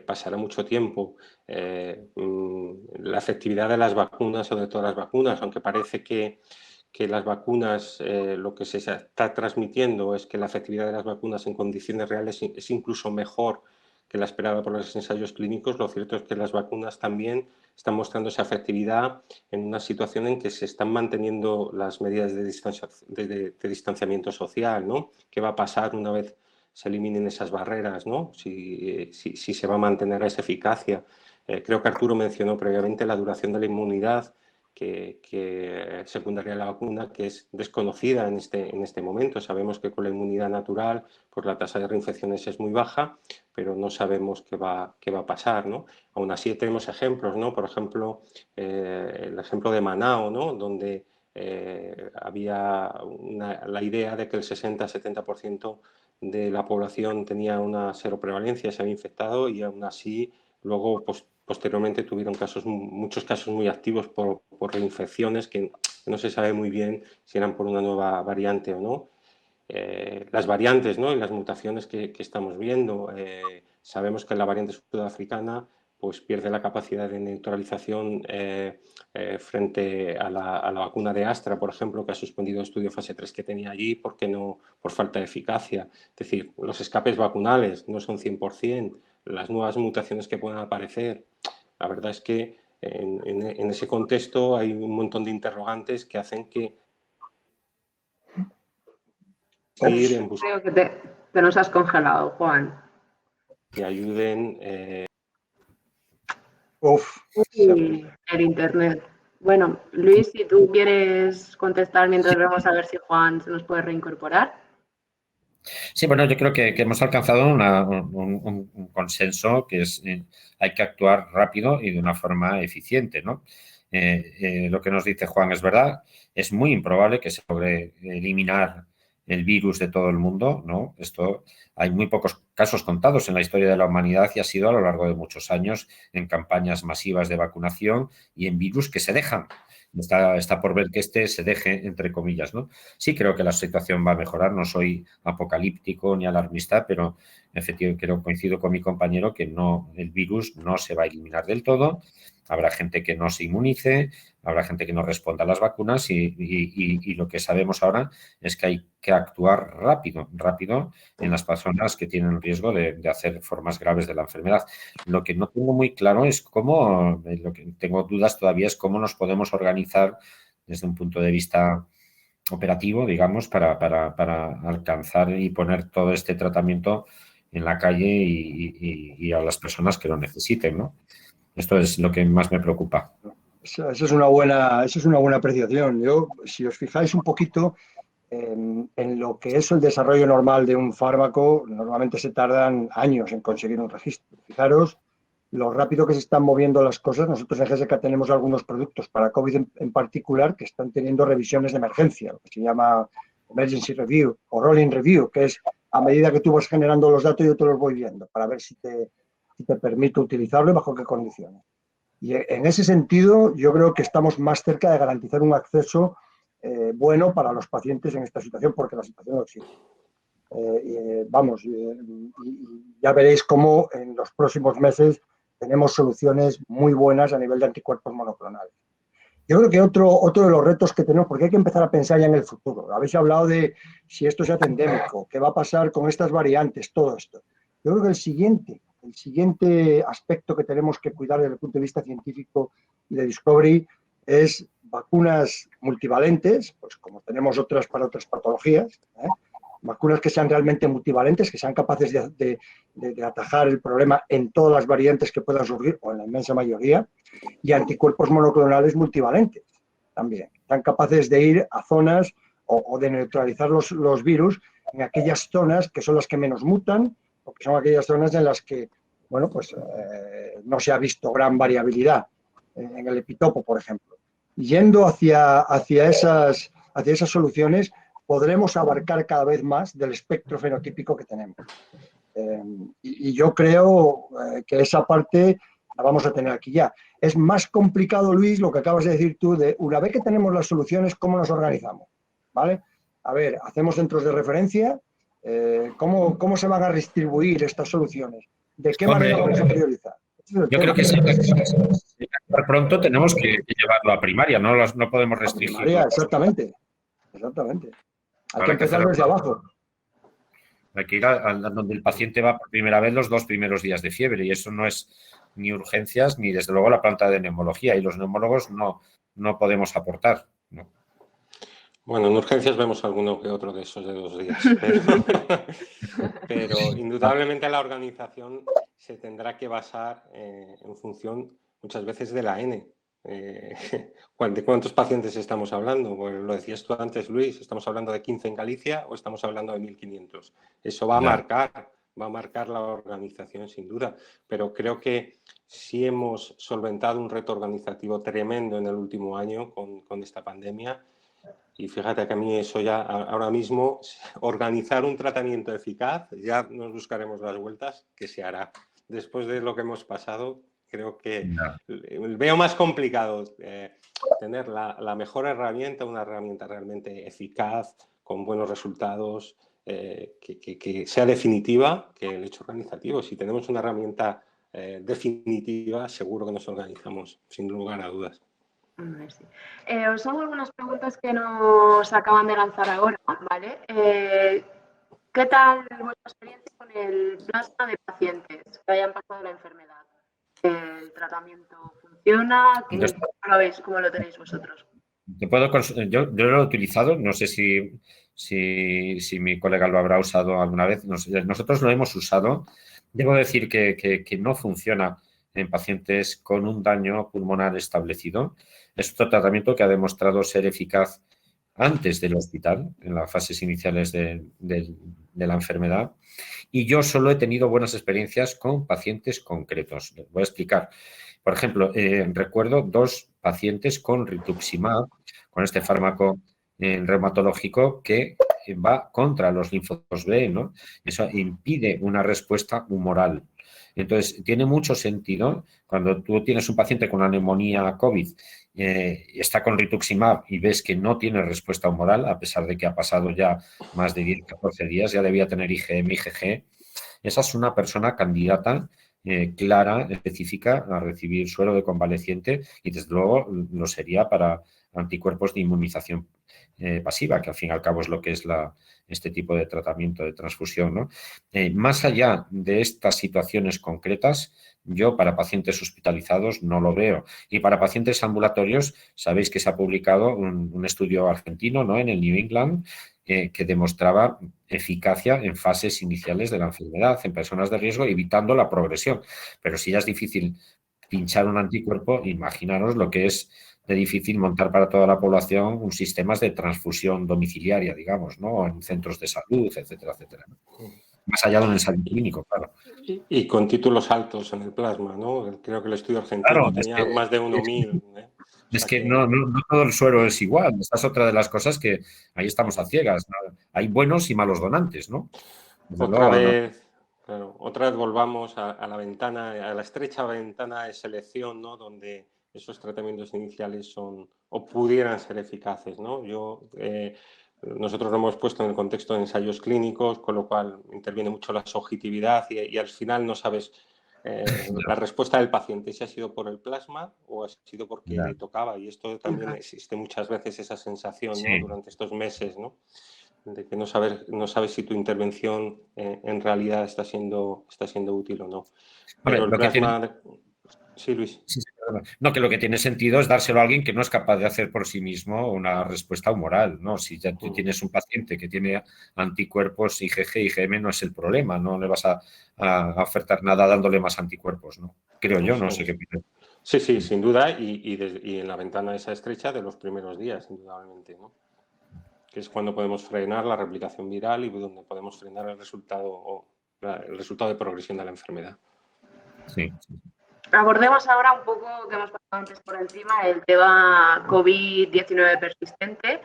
pasará mucho tiempo. La efectividad de las vacunas o de todas las vacunas, aunque parece que las vacunas, lo que se está transmitiendo es que la efectividad de las vacunas en condiciones reales es incluso mejor que la esperada por los ensayos clínicos, lo cierto es que las vacunas también están mostrando esa efectividad en una situación en que se están manteniendo las medidas de distanciamiento social, ¿no? ¿Qué va a pasar una vez se eliminen esas barreras, ¿no? Si se va a mantener esa eficacia. Creo que Arturo mencionó previamente la duración de la inmunidad que secundaria a la vacuna, que es desconocida en este momento. Sabemos que con la inmunidad natural pues la tasa de reinfecciones es muy baja, pero no sabemos qué va a pasar, ¿no? Aún así tenemos ejemplos, ¿no? Por ejemplo, el ejemplo de Manao, ¿no? Donde había la idea de que el 60-70% de la población tenía una seroprevalencia, se había infectado, y aún así luego posteriormente tuvieron muchos casos muy activos por reinfecciones que no se sabe muy bien si eran por una nueva variante o no. Las variantes, ¿no? Y las mutaciones que estamos viendo, sabemos que la variante sudafricana pues pierde la capacidad de neutralización frente a la vacuna de Astra, por ejemplo, que ha suspendido el estudio fase 3 que tenía allí por falta de eficacia. Es decir, los escapes vacunales no son 100%, las nuevas mutaciones que puedan aparecer. La verdad es que en ese contexto hay un montón de interrogantes que hacen que ir en busca Creo que te nos has congelado, Juan. que ayuden. El internet. Bueno, Luis, si tú quieres contestar mientras vemos a ver si Juan se nos puede reincorporar. Sí, bueno, yo creo que hemos alcanzado un consenso que es hay que actuar rápido y de una forma eficiente, ¿no? Lo que nos dice Juan es verdad, es muy improbable que se logre eliminar el virus de todo el mundo, ¿no? Esto hay muy pocos casos contados en la historia de la humanidad y ha sido a lo largo de muchos años en campañas masivas de vacunación y en virus que se dejan. Está por ver que se deje, entre comillas, ¿no? Sí, creo que la situación va a mejorar. No soy apocalíptico ni alarmista, pero efectivamente coincido con mi compañero que el virus no se va a eliminar del todo. Habrá gente que no se inmunice, habrá gente que no responda a las vacunas y lo que sabemos ahora es que hay que actuar rápido en las personas que tienen riesgo de hacer formas graves de la enfermedad. Lo que no tengo muy claro es lo que tengo dudas todavía es cómo nos podemos organizar desde un punto de vista operativo, digamos, para alcanzar y poner todo este tratamiento en la calle y a las personas que lo necesiten, ¿no? Esto es lo que más me preocupa. Esa es una buena apreciación. Yo, si os fijáis un poquito en lo que es el desarrollo normal de un fármaco, normalmente se tardan años en conseguir un registro. Fijaros lo rápido que se están moviendo las cosas. Nosotros en GSK tenemos algunos productos para COVID en particular que están teniendo revisiones de emergencia, lo que se llama Emergency Review o Rolling Review, que es a medida que tú vas generando los datos yo te los voy viendo para ver si te permite utilizarlo y bajo qué condiciones. Y en ese sentido yo creo que estamos más cerca de garantizar un acceso bueno para los pacientes en esta situación, porque la situación no existe. Ya veréis cómo en los próximos meses tenemos soluciones muy buenas a nivel de anticuerpos monoclonales. Yo creo que otro de los retos que tenemos, porque hay que empezar a pensar ya en el futuro. Habéis hablado de si esto se hace endémico, qué va a pasar con estas variantes, todo esto. Yo creo que el siguiente aspecto que tenemos que cuidar desde el punto de vista científico y de discovery es vacunas multivalentes, pues como tenemos otras para otras patologías, vacunas que sean realmente multivalentes, que sean capaces de atajar el problema en todas las variantes que puedan surgir, o en la inmensa mayoría, y anticuerpos monoclonales multivalentes también. Están capaces de ir a zonas o de neutralizar los virus en aquellas zonas que son las que menos mutan, o que son aquellas zonas en las que, bueno, pues no se ha visto gran variabilidad en el epitopo, por ejemplo. Yendo hacia esas soluciones, podremos abarcar cada vez más del espectro fenotípico que tenemos. Y yo creo que esa parte la vamos a tener aquí ya. Es más complicado, Luis, lo que acabas de decir tú, de una vez que tenemos las soluciones, ¿cómo nos organizamos? ¿Vale? A ver, hacemos centros de referencia, ¿cómo se van a distribuir estas soluciones? ¿De qué manera vamos a priorizar? Yo creo que sí, pronto tenemos que llevarlo a primaria, no podemos restringirlo. Exactamente. Hay que empezar desde abajo. Hay que ir a donde el paciente va por primera vez los 2 primeros días de fiebre y eso no es ni urgencias ni desde luego la planta de neumología y los neumólogos no podemos aportar. ¿No? Bueno, en urgencias vemos alguno que otro de esos de 2 días, pero indudablemente la organización se tendrá que basar en función muchas veces de la N. ¿De cuántos pacientes estamos hablando? Pues lo decías tú antes, Luis, ¿estamos hablando de 15 en Galicia o estamos hablando de 1.500? Eso va a marcar la organización sin duda, pero creo que sí hemos solventado un reto organizativo tremendo en el último año con esta pandemia. Y fíjate que a mí eso ya ahora mismo, organizar un tratamiento eficaz, ya nos buscaremos las vueltas que se hará. Después de lo que hemos pasado, creo que veo más complicado tener la mejor herramienta, una herramienta realmente eficaz, con buenos resultados, que sea definitiva, que el hecho organizativo. Si tenemos una herramienta definitiva, seguro que nos organizamos, sin lugar a dudas. Sí. Os hago algunas preguntas que nos acaban de lanzar ahora, ¿vale? ¿Qué tal vuestra experiencia con el plasma de pacientes que hayan pasado la enfermedad? ¿El tratamiento funciona? ¿Cómo lo tenéis vosotros? Yo lo he utilizado, no sé si mi colega lo habrá usado alguna vez. Nosotros lo hemos usado. Debo decir que no funciona en pacientes con un daño pulmonar establecido. Es otro tratamiento que ha demostrado ser eficaz antes del hospital, en las fases iniciales de la enfermedad. Y yo solo he tenido buenas experiencias con pacientes concretos. Les voy a explicar. Por ejemplo, recuerdo 2 pacientes con rituximab, con este fármaco reumatológico que va contra los linfocitos B, ¿no? Eso impide una respuesta humoral. Entonces, tiene mucho sentido cuando tú tienes un paciente con una neumonía COVID y está con rituximab y ves que no tiene respuesta humoral, a pesar de que ha pasado ya más de 10, 14 días, ya debía tener IgM, IgG. Esa es una persona candidata clara, específica, a recibir suero de convaleciente y, desde luego, lo sería para anticuerpos de inmunización pasiva, que al fin y al cabo es lo que es este tipo de tratamiento de transfusión, ¿no? Más allá de estas situaciones concretas, yo para pacientes hospitalizados no lo veo. Y para pacientes ambulatorios, sabéis que se ha publicado un estudio argentino, ¿no?, en el New England, que demostraba eficacia en fases iniciales de la enfermedad, en personas de riesgo, evitando la progresión. Pero si ya es difícil pinchar un anticuerpo, imaginaros lo que es de difícil montar para toda la población un sistema de transfusión domiciliaria, digamos, ¿no?, en centros de salud, etcétera, etcétera, ¿no? Más allá de un ensayo clínico, claro. Y con títulos altos en el plasma, ¿no? Creo que el estudio argentino tenía más de 1.000. Es que no todo el suero es igual. Esta es otra de las cosas que ahí estamos a ciegas, ¿no? Hay buenos y malos donantes, ¿no? Otra vez volvamos a la ventana, a la estrecha ventana de selección, ¿no?, donde esos tratamientos iniciales son o pudieran ser eficaces, ¿no? Nosotros lo hemos puesto en el contexto de ensayos clínicos, con lo cual interviene mucho la subjetividad y al final no sabes la respuesta del paciente, si ha sido por el plasma o ha sido porque le tocaba. Y esto también existe muchas veces, esa sensación, ¿no?, durante estos meses, ¿no?, de que no sabes si tu intervención en realidad está siendo útil o no. Pero el plasma... Sí, Luis. No, que lo que tiene sentido es dárselo a alguien que no es capaz de hacer por sí mismo una respuesta humoral, ¿no? Si ya tú tienes un paciente que tiene anticuerpos IgG, IgM, no es el problema, no le vas a ofertar nada dándole más anticuerpos, ¿no? Creo yo, no sé qué piensas. Sí, sin duda, y en la ventana esa estrecha de los primeros días, indudablemente, ¿no?, que es cuando podemos frenar la replicación viral y donde podemos frenar el resultado de progresión de la enfermedad. Sí. Abordemos ahora un poco, que hemos pasado antes por encima, el tema COVID-19 persistente.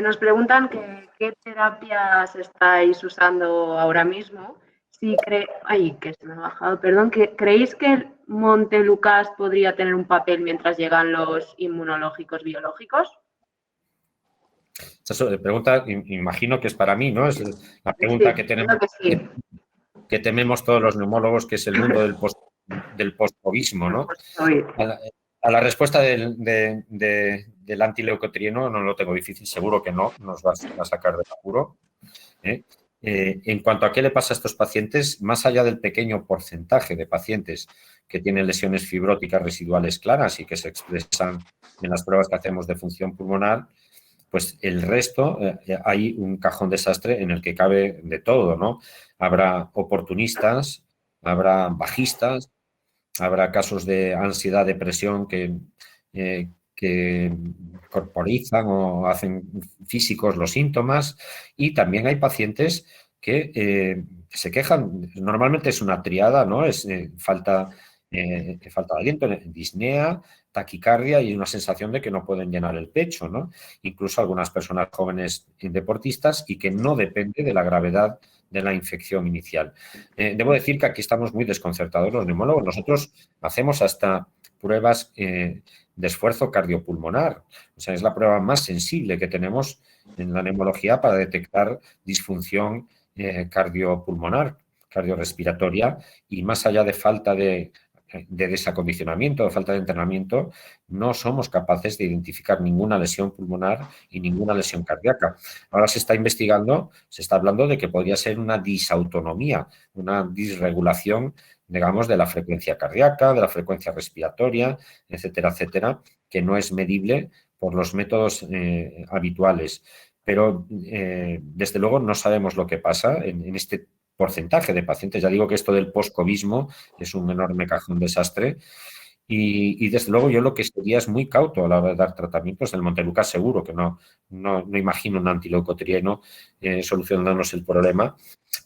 Nos preguntan qué terapias estáis usando ahora mismo. ¿Creéis que el Montelukast podría tener un papel mientras llegan los inmunológicos biológicos? Esa pregunta, imagino que es para mí, ¿no? Es la pregunta que tenemos, que tememos todos los neumólogos, que es el mundo del post-covismo, ¿no? A la respuesta del antileucotrieno no lo tengo difícil, seguro que no nos va a sacar del apuro, ¿eh? En cuanto a qué le pasa a estos pacientes, más allá del pequeño porcentaje de pacientes que tienen lesiones fibróticas residuales claras y que se expresan en las pruebas que hacemos de función pulmonar, pues el resto, hay un cajón desastre en el que cabe de todo, ¿no? Habrá oportunistas, habrá bajistas, habrá casos de ansiedad, depresión que corporizan o hacen físicos los síntomas, y también hay pacientes que se quejan. Normalmente es una triada, ¿no? Es falta de aliento, disnea, taquicardia y una sensación de que no pueden llenar el pecho, ¿no? Incluso algunas personas jóvenes deportistas, y que no depende de la gravedad de la infección inicial. Debo decir que aquí estamos muy desconcertados los neumólogos. Nosotros hacemos hasta pruebas de esfuerzo cardiopulmonar. O sea, es la prueba más sensible que tenemos en la neumología para detectar disfunción cardiopulmonar, cardiorrespiratoria, y más allá de falta de desacondicionamiento, de falta de entrenamiento, no somos capaces de identificar ninguna lesión pulmonar y ninguna lesión cardíaca. Ahora se está investigando, se está hablando de que podría ser una disautonomía, una disregulación, digamos, de la frecuencia cardíaca, de la frecuencia respiratoria, etcétera, etcétera, que no es medible por los métodos habituales. Pero, desde luego, no sabemos lo que pasa en este porcentaje de pacientes. Ya digo que esto del post-covismo es un enorme cajón desastre, y desde luego yo lo que sería es muy cauto a la hora de dar tratamientos. El Montelukast seguro que no imagino un antileucotrieno solucionándonos el problema,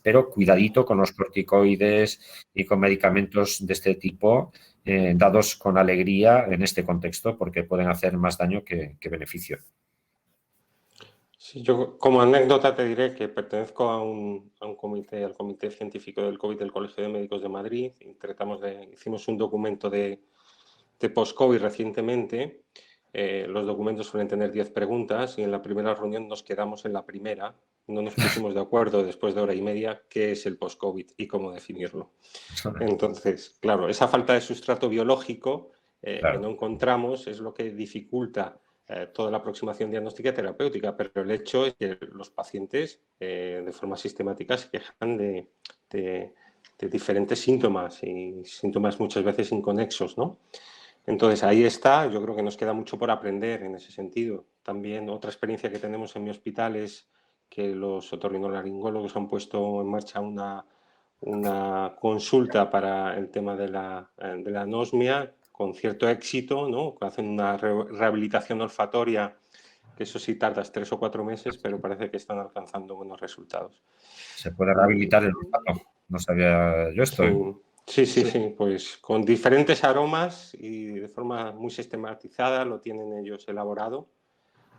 pero cuidadito con los corticoides y con medicamentos de este tipo, dados con alegría en este contexto, porque pueden hacer más daño que beneficio. Sí, yo como anécdota te diré que pertenezco a un comité, al Comité Científico del COVID del Colegio de Médicos de Madrid, y hicimos un documento de post-COVID recientemente. Los documentos suelen tener 10 preguntas, y en la primera reunión nos quedamos en la primera. No nos pusimos de acuerdo después de hora y media qué es el post-COVID y cómo definirlo. Entonces, claro, esa falta de sustrato biológico Claro. que no encontramos es lo que dificulta toda la aproximación diagnóstica y terapéutica, pero el hecho es que los pacientes de forma sistemática se quejan de diferentes síntomas, y síntomas muchas veces inconexos, ¿no? Entonces ahí está, yo creo que nos queda mucho por aprender en ese sentido. También otra experiencia que tenemos en mi hospital es que los otorrinolaringólogos han puesto en marcha una consulta para el tema de la anosmia, con cierto éxito, ¿no? Hacen una rehabilitación olfatoria, que eso sí tardas 3 o 4 meses, pero parece que están alcanzando buenos resultados. Se puede rehabilitar el olfato. No sabía yo esto. Sí, pues con diferentes aromas y de forma muy sistematizada lo tienen ellos elaborado.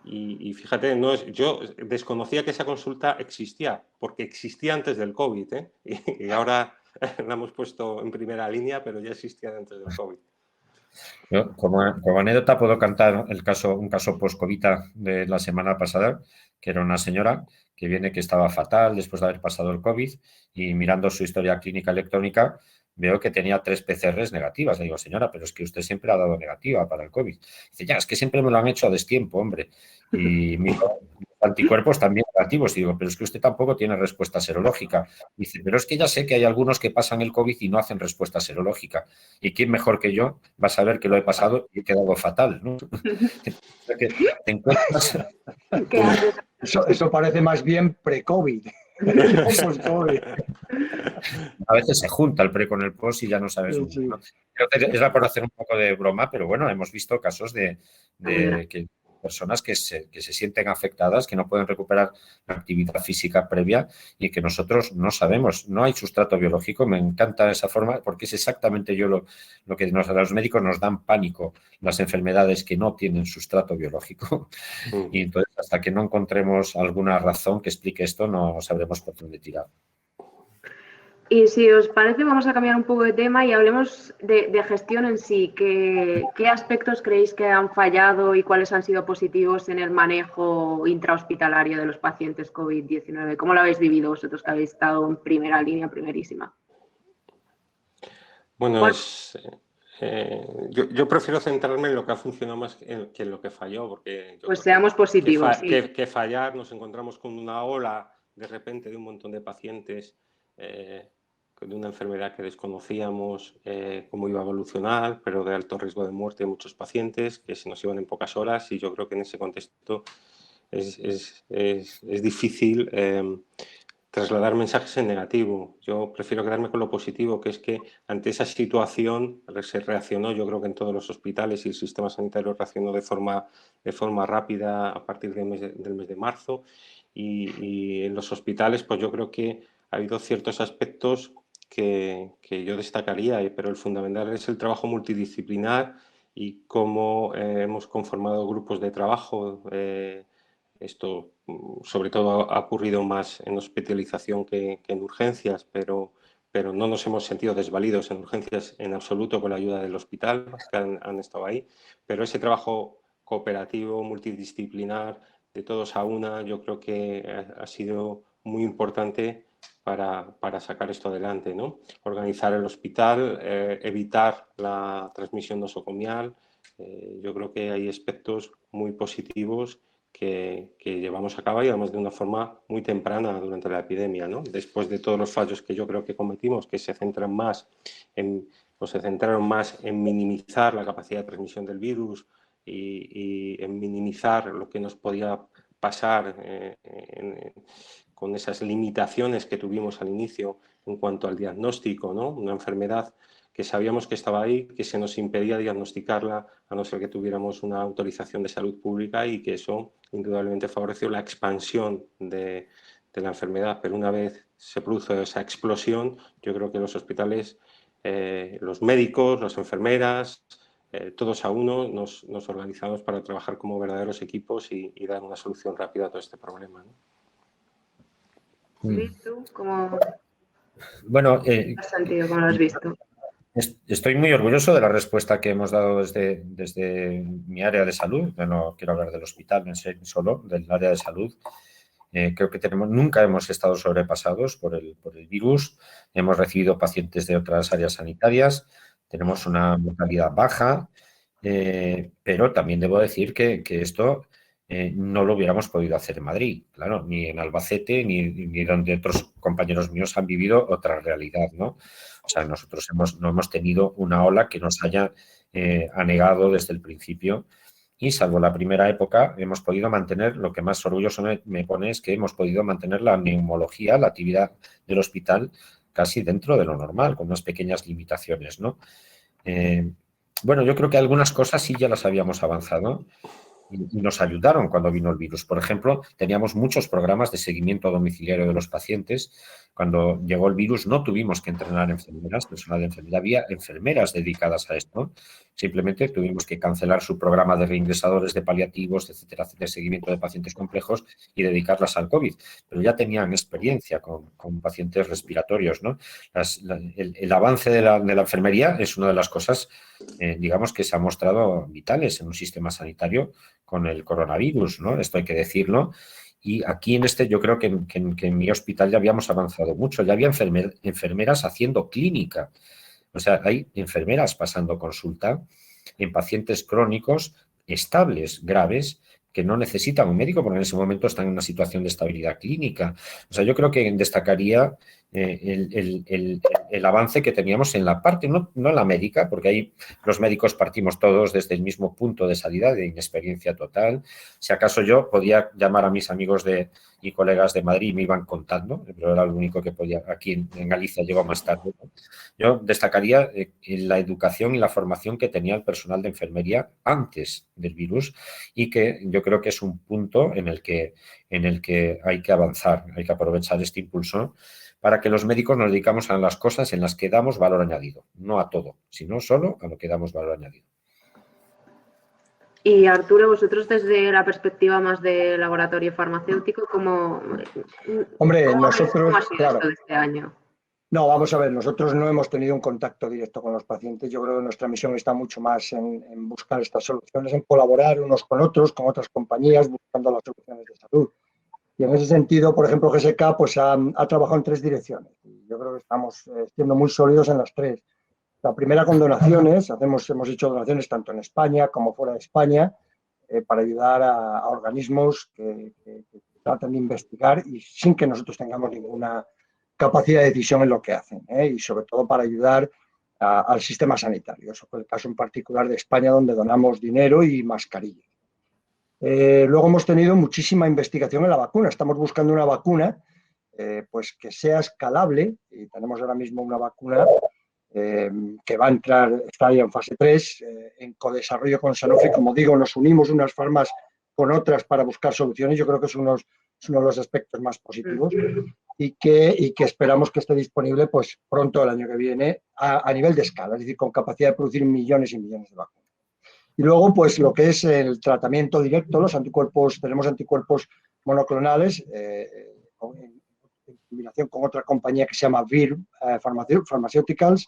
Y fíjate, yo desconocía que esa consulta existía, porque existía antes del COVID, ¿eh? Y ahora la hemos puesto en primera línea, pero ya existía antes del COVID. Yo, como anécdota, puedo contar un caso post-COVID de la semana pasada, que era una señora que viene que estaba fatal después de haber pasado el COVID, y mirando su historia clínica electrónica veo que tenía 3 PCRs negativas. Le digo, señora, pero es que usted siempre ha dado negativa para el COVID. Dice, ya, es que siempre me lo han hecho a destiempo, hombre. Y miro anticuerpos también negativos. Y digo, pero es que usted tampoco tiene respuesta serológica. Dice, pero es que ya sé que hay algunos que pasan el COVID y no hacen respuesta serológica. ¿Y quién mejor que yo va a saber que lo he pasado y he quedado fatal, ¿no? Que te encuentras... Eso parece más bien pre-COVID. A veces se junta el pre con el post y ya no sabes. Sí. ¿No? Era por hacer un poco de broma, pero bueno, hemos visto casos de que personas que se sienten afectadas, que no pueden recuperar la actividad física previa, y que nosotros no sabemos. No hay sustrato biológico. Me encanta esa forma, porque es exactamente lo que a los médicos nos dan pánico, las enfermedades que no tienen sustrato biológico. Y entonces, hasta que no encontremos alguna razón que explique esto, no sabremos por dónde tirar. Y si os parece, vamos a cambiar un poco de tema y hablemos de gestión en sí. ¿Qué aspectos creéis que han fallado y cuáles han sido positivos en el manejo intrahospitalario de los pacientes COVID-19? ¿Cómo lo habéis vivido vosotros, que habéis estado en primera línea, primerísima? Bueno, yo prefiero centrarme en lo que ha funcionado más que en lo que falló, porque pues seamos positivos. Que fallar, nos encontramos con una ola de repente de un montón de pacientes de una enfermedad que desconocíamos cómo iba a evolucionar, pero de alto riesgo de muerte de muchos pacientes que se nos iban en pocas horas, y yo creo que en ese contexto es difícil trasladar mensajes en negativo. Yo prefiero quedarme con lo positivo, que es que ante esa situación se reaccionó, yo creo que en todos los hospitales, y el sistema sanitario reaccionó de forma rápida a partir del mes de marzo, y en los hospitales pues yo creo que ha habido ciertos aspectos que yo destacaría, pero el fundamental es el trabajo multidisciplinar y cómo hemos conformado grupos de trabajo. Esto sobre todo ha ocurrido más en hospitalización que en urgencias, pero no nos hemos sentido desvalidos en urgencias en absoluto con la ayuda del hospital, que han estado ahí. Pero ese trabajo cooperativo, multidisciplinar, de todos a una, yo creo que ha sido muy importante para sacar esto adelante, ¿no? Organizar el hospital, evitar la transmisión nosocomial. Yo creo que hay aspectos muy positivos que llevamos a cabo, y además de una forma muy temprana durante la epidemia, ¿no? Después de todos los fallos que yo creo que cometimos, que se centraron más en minimizar la capacidad de transmisión del virus y en minimizar lo que nos podía pasar con esas limitaciones que tuvimos al inicio en cuanto al diagnóstico, ¿no? Una enfermedad que sabíamos que estaba ahí, que se nos impedía diagnosticarla a no ser que tuviéramos una autorización de salud pública, y que eso indudablemente favoreció la expansión de la enfermedad. Pero una vez se produjo esa explosión, yo creo que los hospitales, los médicos, las enfermeras, todos a uno nos organizamos para trabajar como verdaderos equipos y dar una solución rápida a todo este problema, ¿no? Luis, ¿tú cómo Bueno, has sentido, cómo lo has visto? estoy muy orgulloso de la respuesta que hemos dado desde mi área de salud. Yo no quiero hablar del hospital solo, del área de salud. Creo que nunca hemos estado sobrepasados por el virus. Hemos recibido pacientes de otras áreas sanitarias. Tenemos una mortalidad baja, pero también debo decir que esto no lo hubiéramos podido hacer en Madrid, claro, ni en Albacete, ni donde otros compañeros míos han vivido otra realidad, ¿no? O sea, nosotros no hemos tenido una ola que nos haya anegado desde el principio, y salvo la primera época hemos podido mantener, lo que más orgulloso me pone es que hemos podido mantener la neumología, la actividad del hospital casi dentro de lo normal, con unas pequeñas limitaciones, ¿no? Bueno, yo creo que algunas cosas sí ya las habíamos avanzado y nos ayudaron cuando vino el virus. Por ejemplo, teníamos muchos programas de seguimiento domiciliario de los pacientes. Cuando llegó el virus no tuvimos que entrenar enfermeras, personal de enfermería, había enfermeras dedicadas a esto. Simplemente tuvimos que cancelar su programa de reingresadores, de paliativos, etcétera, de seguimiento de pacientes complejos, y dedicarlas al COVID. Pero ya tenían experiencia con pacientes respiratorios, ¿no? El avance de la enfermería es una de las cosas, digamos, que se ha mostrado vitales en un sistema sanitario con el coronavirus, ¿no? Esto hay que decirlo. Y aquí yo creo que en mi hospital ya habíamos avanzado mucho. Ya había enfermeras haciendo clínica. O sea, hay enfermeras pasando consulta en pacientes crónicos, estables, graves, que no necesitan un médico porque en ese momento están en una situación de estabilidad clínica. O sea, yo creo que destacaría el avance que teníamos en la parte, no en la médica, porque ahí los médicos partimos todos desde el mismo punto de salida, de inexperiencia total. Si acaso yo podía llamar a mis amigos y colegas de Madrid y me iban contando, pero era lo único que podía. Aquí en Galicia llegó más tarde, ¿no? Yo destacaría la educación y la formación que tenía el personal de enfermería antes del virus, y que yo creo que es un punto en el que hay que avanzar, hay que aprovechar este impulso para que los médicos nos dedicamos a las cosas en las que damos valor añadido, no a todo, sino solo a lo que damos valor añadido. Y Arturo, vosotros desde la perspectiva más de laboratorio farmacéutico, Hombre, nosotros, ¿cómo ha sido claro, esto de este año? No, vamos a ver, nosotros no hemos tenido un contacto directo con los pacientes. Yo creo que nuestra misión está mucho más en buscar estas soluciones, en colaborar unos con otros, con otras compañías, buscando las soluciones de salud. Y en ese sentido, por ejemplo, GSK pues, ha trabajado en 3 direcciones. Y yo creo que estamos siendo muy sólidos en las 3. La primera con donaciones, hemos hecho donaciones tanto en España como fuera de España, para ayudar a organismos que tratan de investigar y sin que nosotros tengamos ninguna capacidad de decisión en lo que hacen, y sobre todo para ayudar al sistema sanitario. Eso fue el caso en particular de España, donde donamos dinero y mascarillas. Luego hemos tenido muchísima investigación en la vacuna. Estamos buscando una vacuna pues que sea escalable, y tenemos ahora mismo una vacuna que va a entrar, está ahí en fase 3, en codesarrollo con Sanofi. Como digo, nos unimos unas farmas con otras para buscar soluciones. Yo creo que es uno de los aspectos más positivos y que esperamos que esté disponible pues pronto el año que viene a nivel de escala, es decir, con capacidad de producir millones y millones de vacunas. Y luego, pues lo que es el tratamiento directo, los anticuerpos, tenemos anticuerpos monoclonales en combinación con otra compañía que se llama Vir Pharmaceuticals,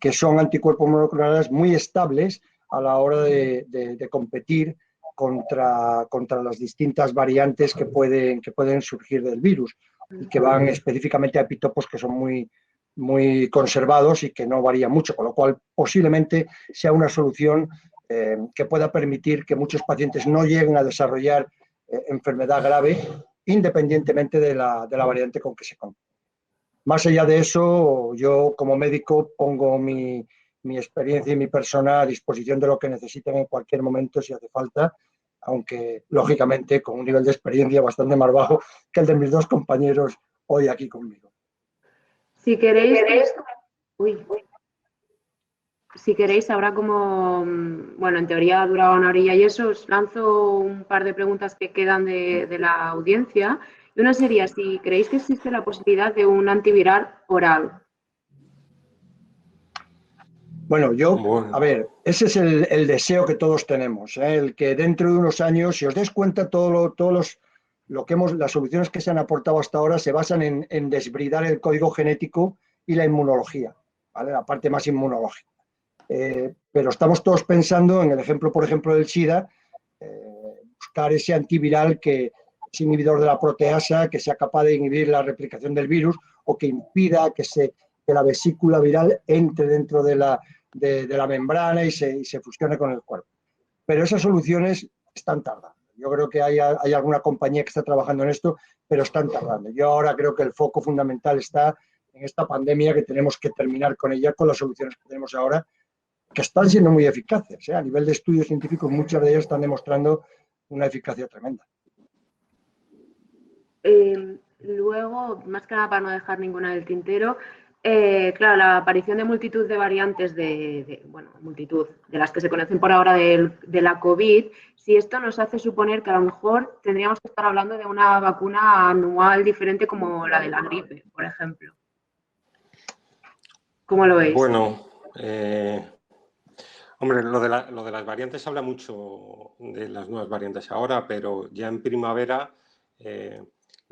que son anticuerpos monoclonales muy estables a la hora de competir contra las distintas variantes que pueden surgir del virus y que van específicamente a epitopos que son muy conservados y que no varían mucho, con lo cual posiblemente sea una solución que pueda permitir que muchos pacientes no lleguen a desarrollar enfermedad grave independientemente de la variante con que se compre. Más allá de eso, yo como médico pongo mi experiencia y mi persona a disposición de lo que necesiten en cualquier momento si hace falta, aunque lógicamente con un nivel de experiencia bastante más bajo que el de mis dos compañeros hoy aquí conmigo. Si queréis, si queréis, ahora como, bueno, en teoría duraba una horilla y eso, os lanzo un par de preguntas que quedan de la audiencia. Y una sería, si creéis que existe la posibilidad de un antiviral oral. Bueno, a ver, ese es el deseo que todos tenemos, el que dentro de unos años, si os dais cuenta, las soluciones que se han aportado hasta ahora se basan en desbridar el código genético y la inmunología, ¿vale? La parte más inmunológica. Pero estamos todos pensando en el ejemplo, por ejemplo, del SIDA, buscar ese antiviral que es inhibidor de la proteasa, que sea capaz de inhibir la replicación del virus o que impida que la vesícula viral entre dentro de la membrana y se fusione con el cuerpo. Pero esas soluciones están tardando. Yo creo que hay alguna compañía que está trabajando en esto, pero están tardando. Yo ahora creo que el foco fundamental está en esta pandemia, que tenemos que terminar con ella, con las soluciones que tenemos ahora, que están siendo muy eficaces. A nivel de estudios científicos, muchas de ellas están demostrando una eficacia tremenda. Luego, más que nada para no dejar ninguna del tintero, claro, la aparición de multitud de variantes multitud de las que se conocen por ahora de la COVID, si esto nos hace suponer que a lo mejor tendríamos que estar hablando de una vacuna anual diferente como la de la gripe, por ejemplo. ¿Cómo lo veis? Bueno, hombre, lo de las variantes, habla mucho de las nuevas variantes ahora, pero ya en primavera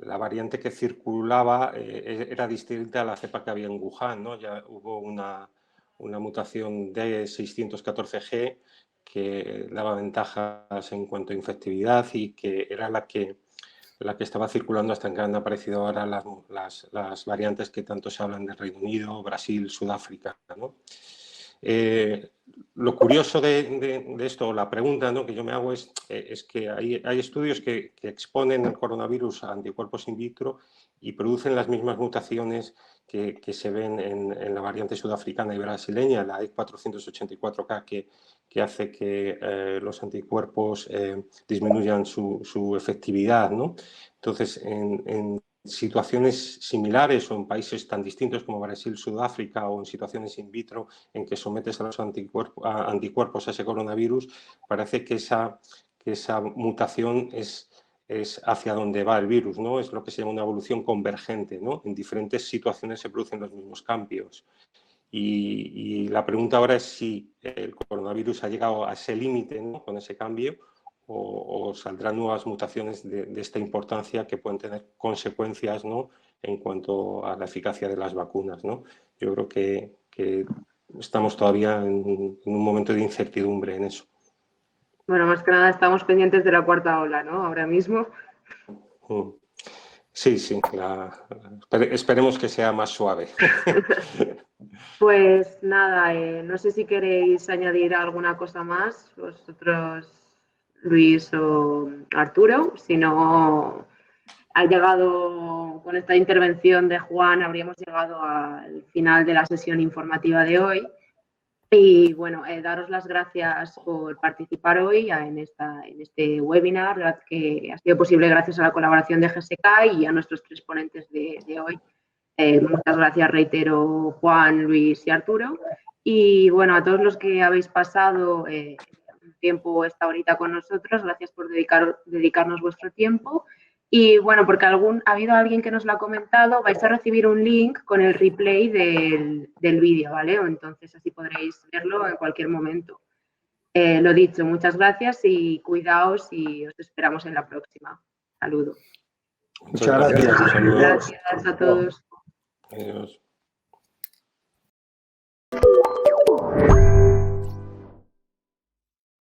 la variante que circulaba era distinta a la cepa que había en Wuhan, ¿no? Ya hubo una mutación de 614G que daba ventajas en cuanto a infectividad y que era la que estaba circulando hasta que han aparecido ahora las variantes que tanto se hablan del Reino Unido, Brasil, Sudáfrica, ¿no? Lo curioso de esto, la pregunta, ¿no?, que yo me hago es que hay estudios que exponen el coronavirus a anticuerpos in vitro y producen las mismas mutaciones que se ven en la variante sudafricana y brasileña, la E484K, que hace que los anticuerpos disminuyan su efectividad, ¿no? Entonces, en situaciones similares o en países tan distintos como Brasil, Sudáfrica, o en situaciones in vitro en que sometes a los anticuerpos a ese coronavirus, parece que esa mutación es hacia donde va el virus, ¿no? Es lo que se llama una evolución convergente, ¿no? En diferentes situaciones se producen los mismos cambios. Y la pregunta ahora es si el coronavirus ha llegado a ese límite, ¿no?, con ese cambio, o saldrán nuevas mutaciones de esta importancia que pueden tener consecuencias, ¿no?, en cuanto a la eficacia de las vacunas, ¿no? Yo creo que estamos todavía en un momento de incertidumbre en eso. Bueno, más que nada estamos pendientes de la cuarta ola, ¿no? Ahora mismo. Sí, esperemos que sea más suave. Pues nada, no sé si queréis añadir alguna cosa más, vosotros, Luis o Arturo. Si no, ha llegado, con esta intervención de Juan, habríamos llegado al final de la sesión informativa de hoy. Y bueno, daros las gracias por participar hoy en este webinar, que ha sido posible gracias a la colaboración de GSK y a nuestros 3 ponentes de hoy. Muchas gracias, reitero, Juan, Luis y Arturo. Y bueno, a todos los que habéis pasado un tiempo esta horita con nosotros, gracias por dedicarnos vuestro tiempo. Y bueno, porque ha habido alguien que nos lo ha comentado, vais a recibir un link con el replay del vídeo, ¿vale? Entonces así podréis verlo en cualquier momento. Lo dicho, muchas gracias y cuidaos y os esperamos en la próxima. Saludos. Muchas gracias. Saludos. Gracias a todos. Adiós.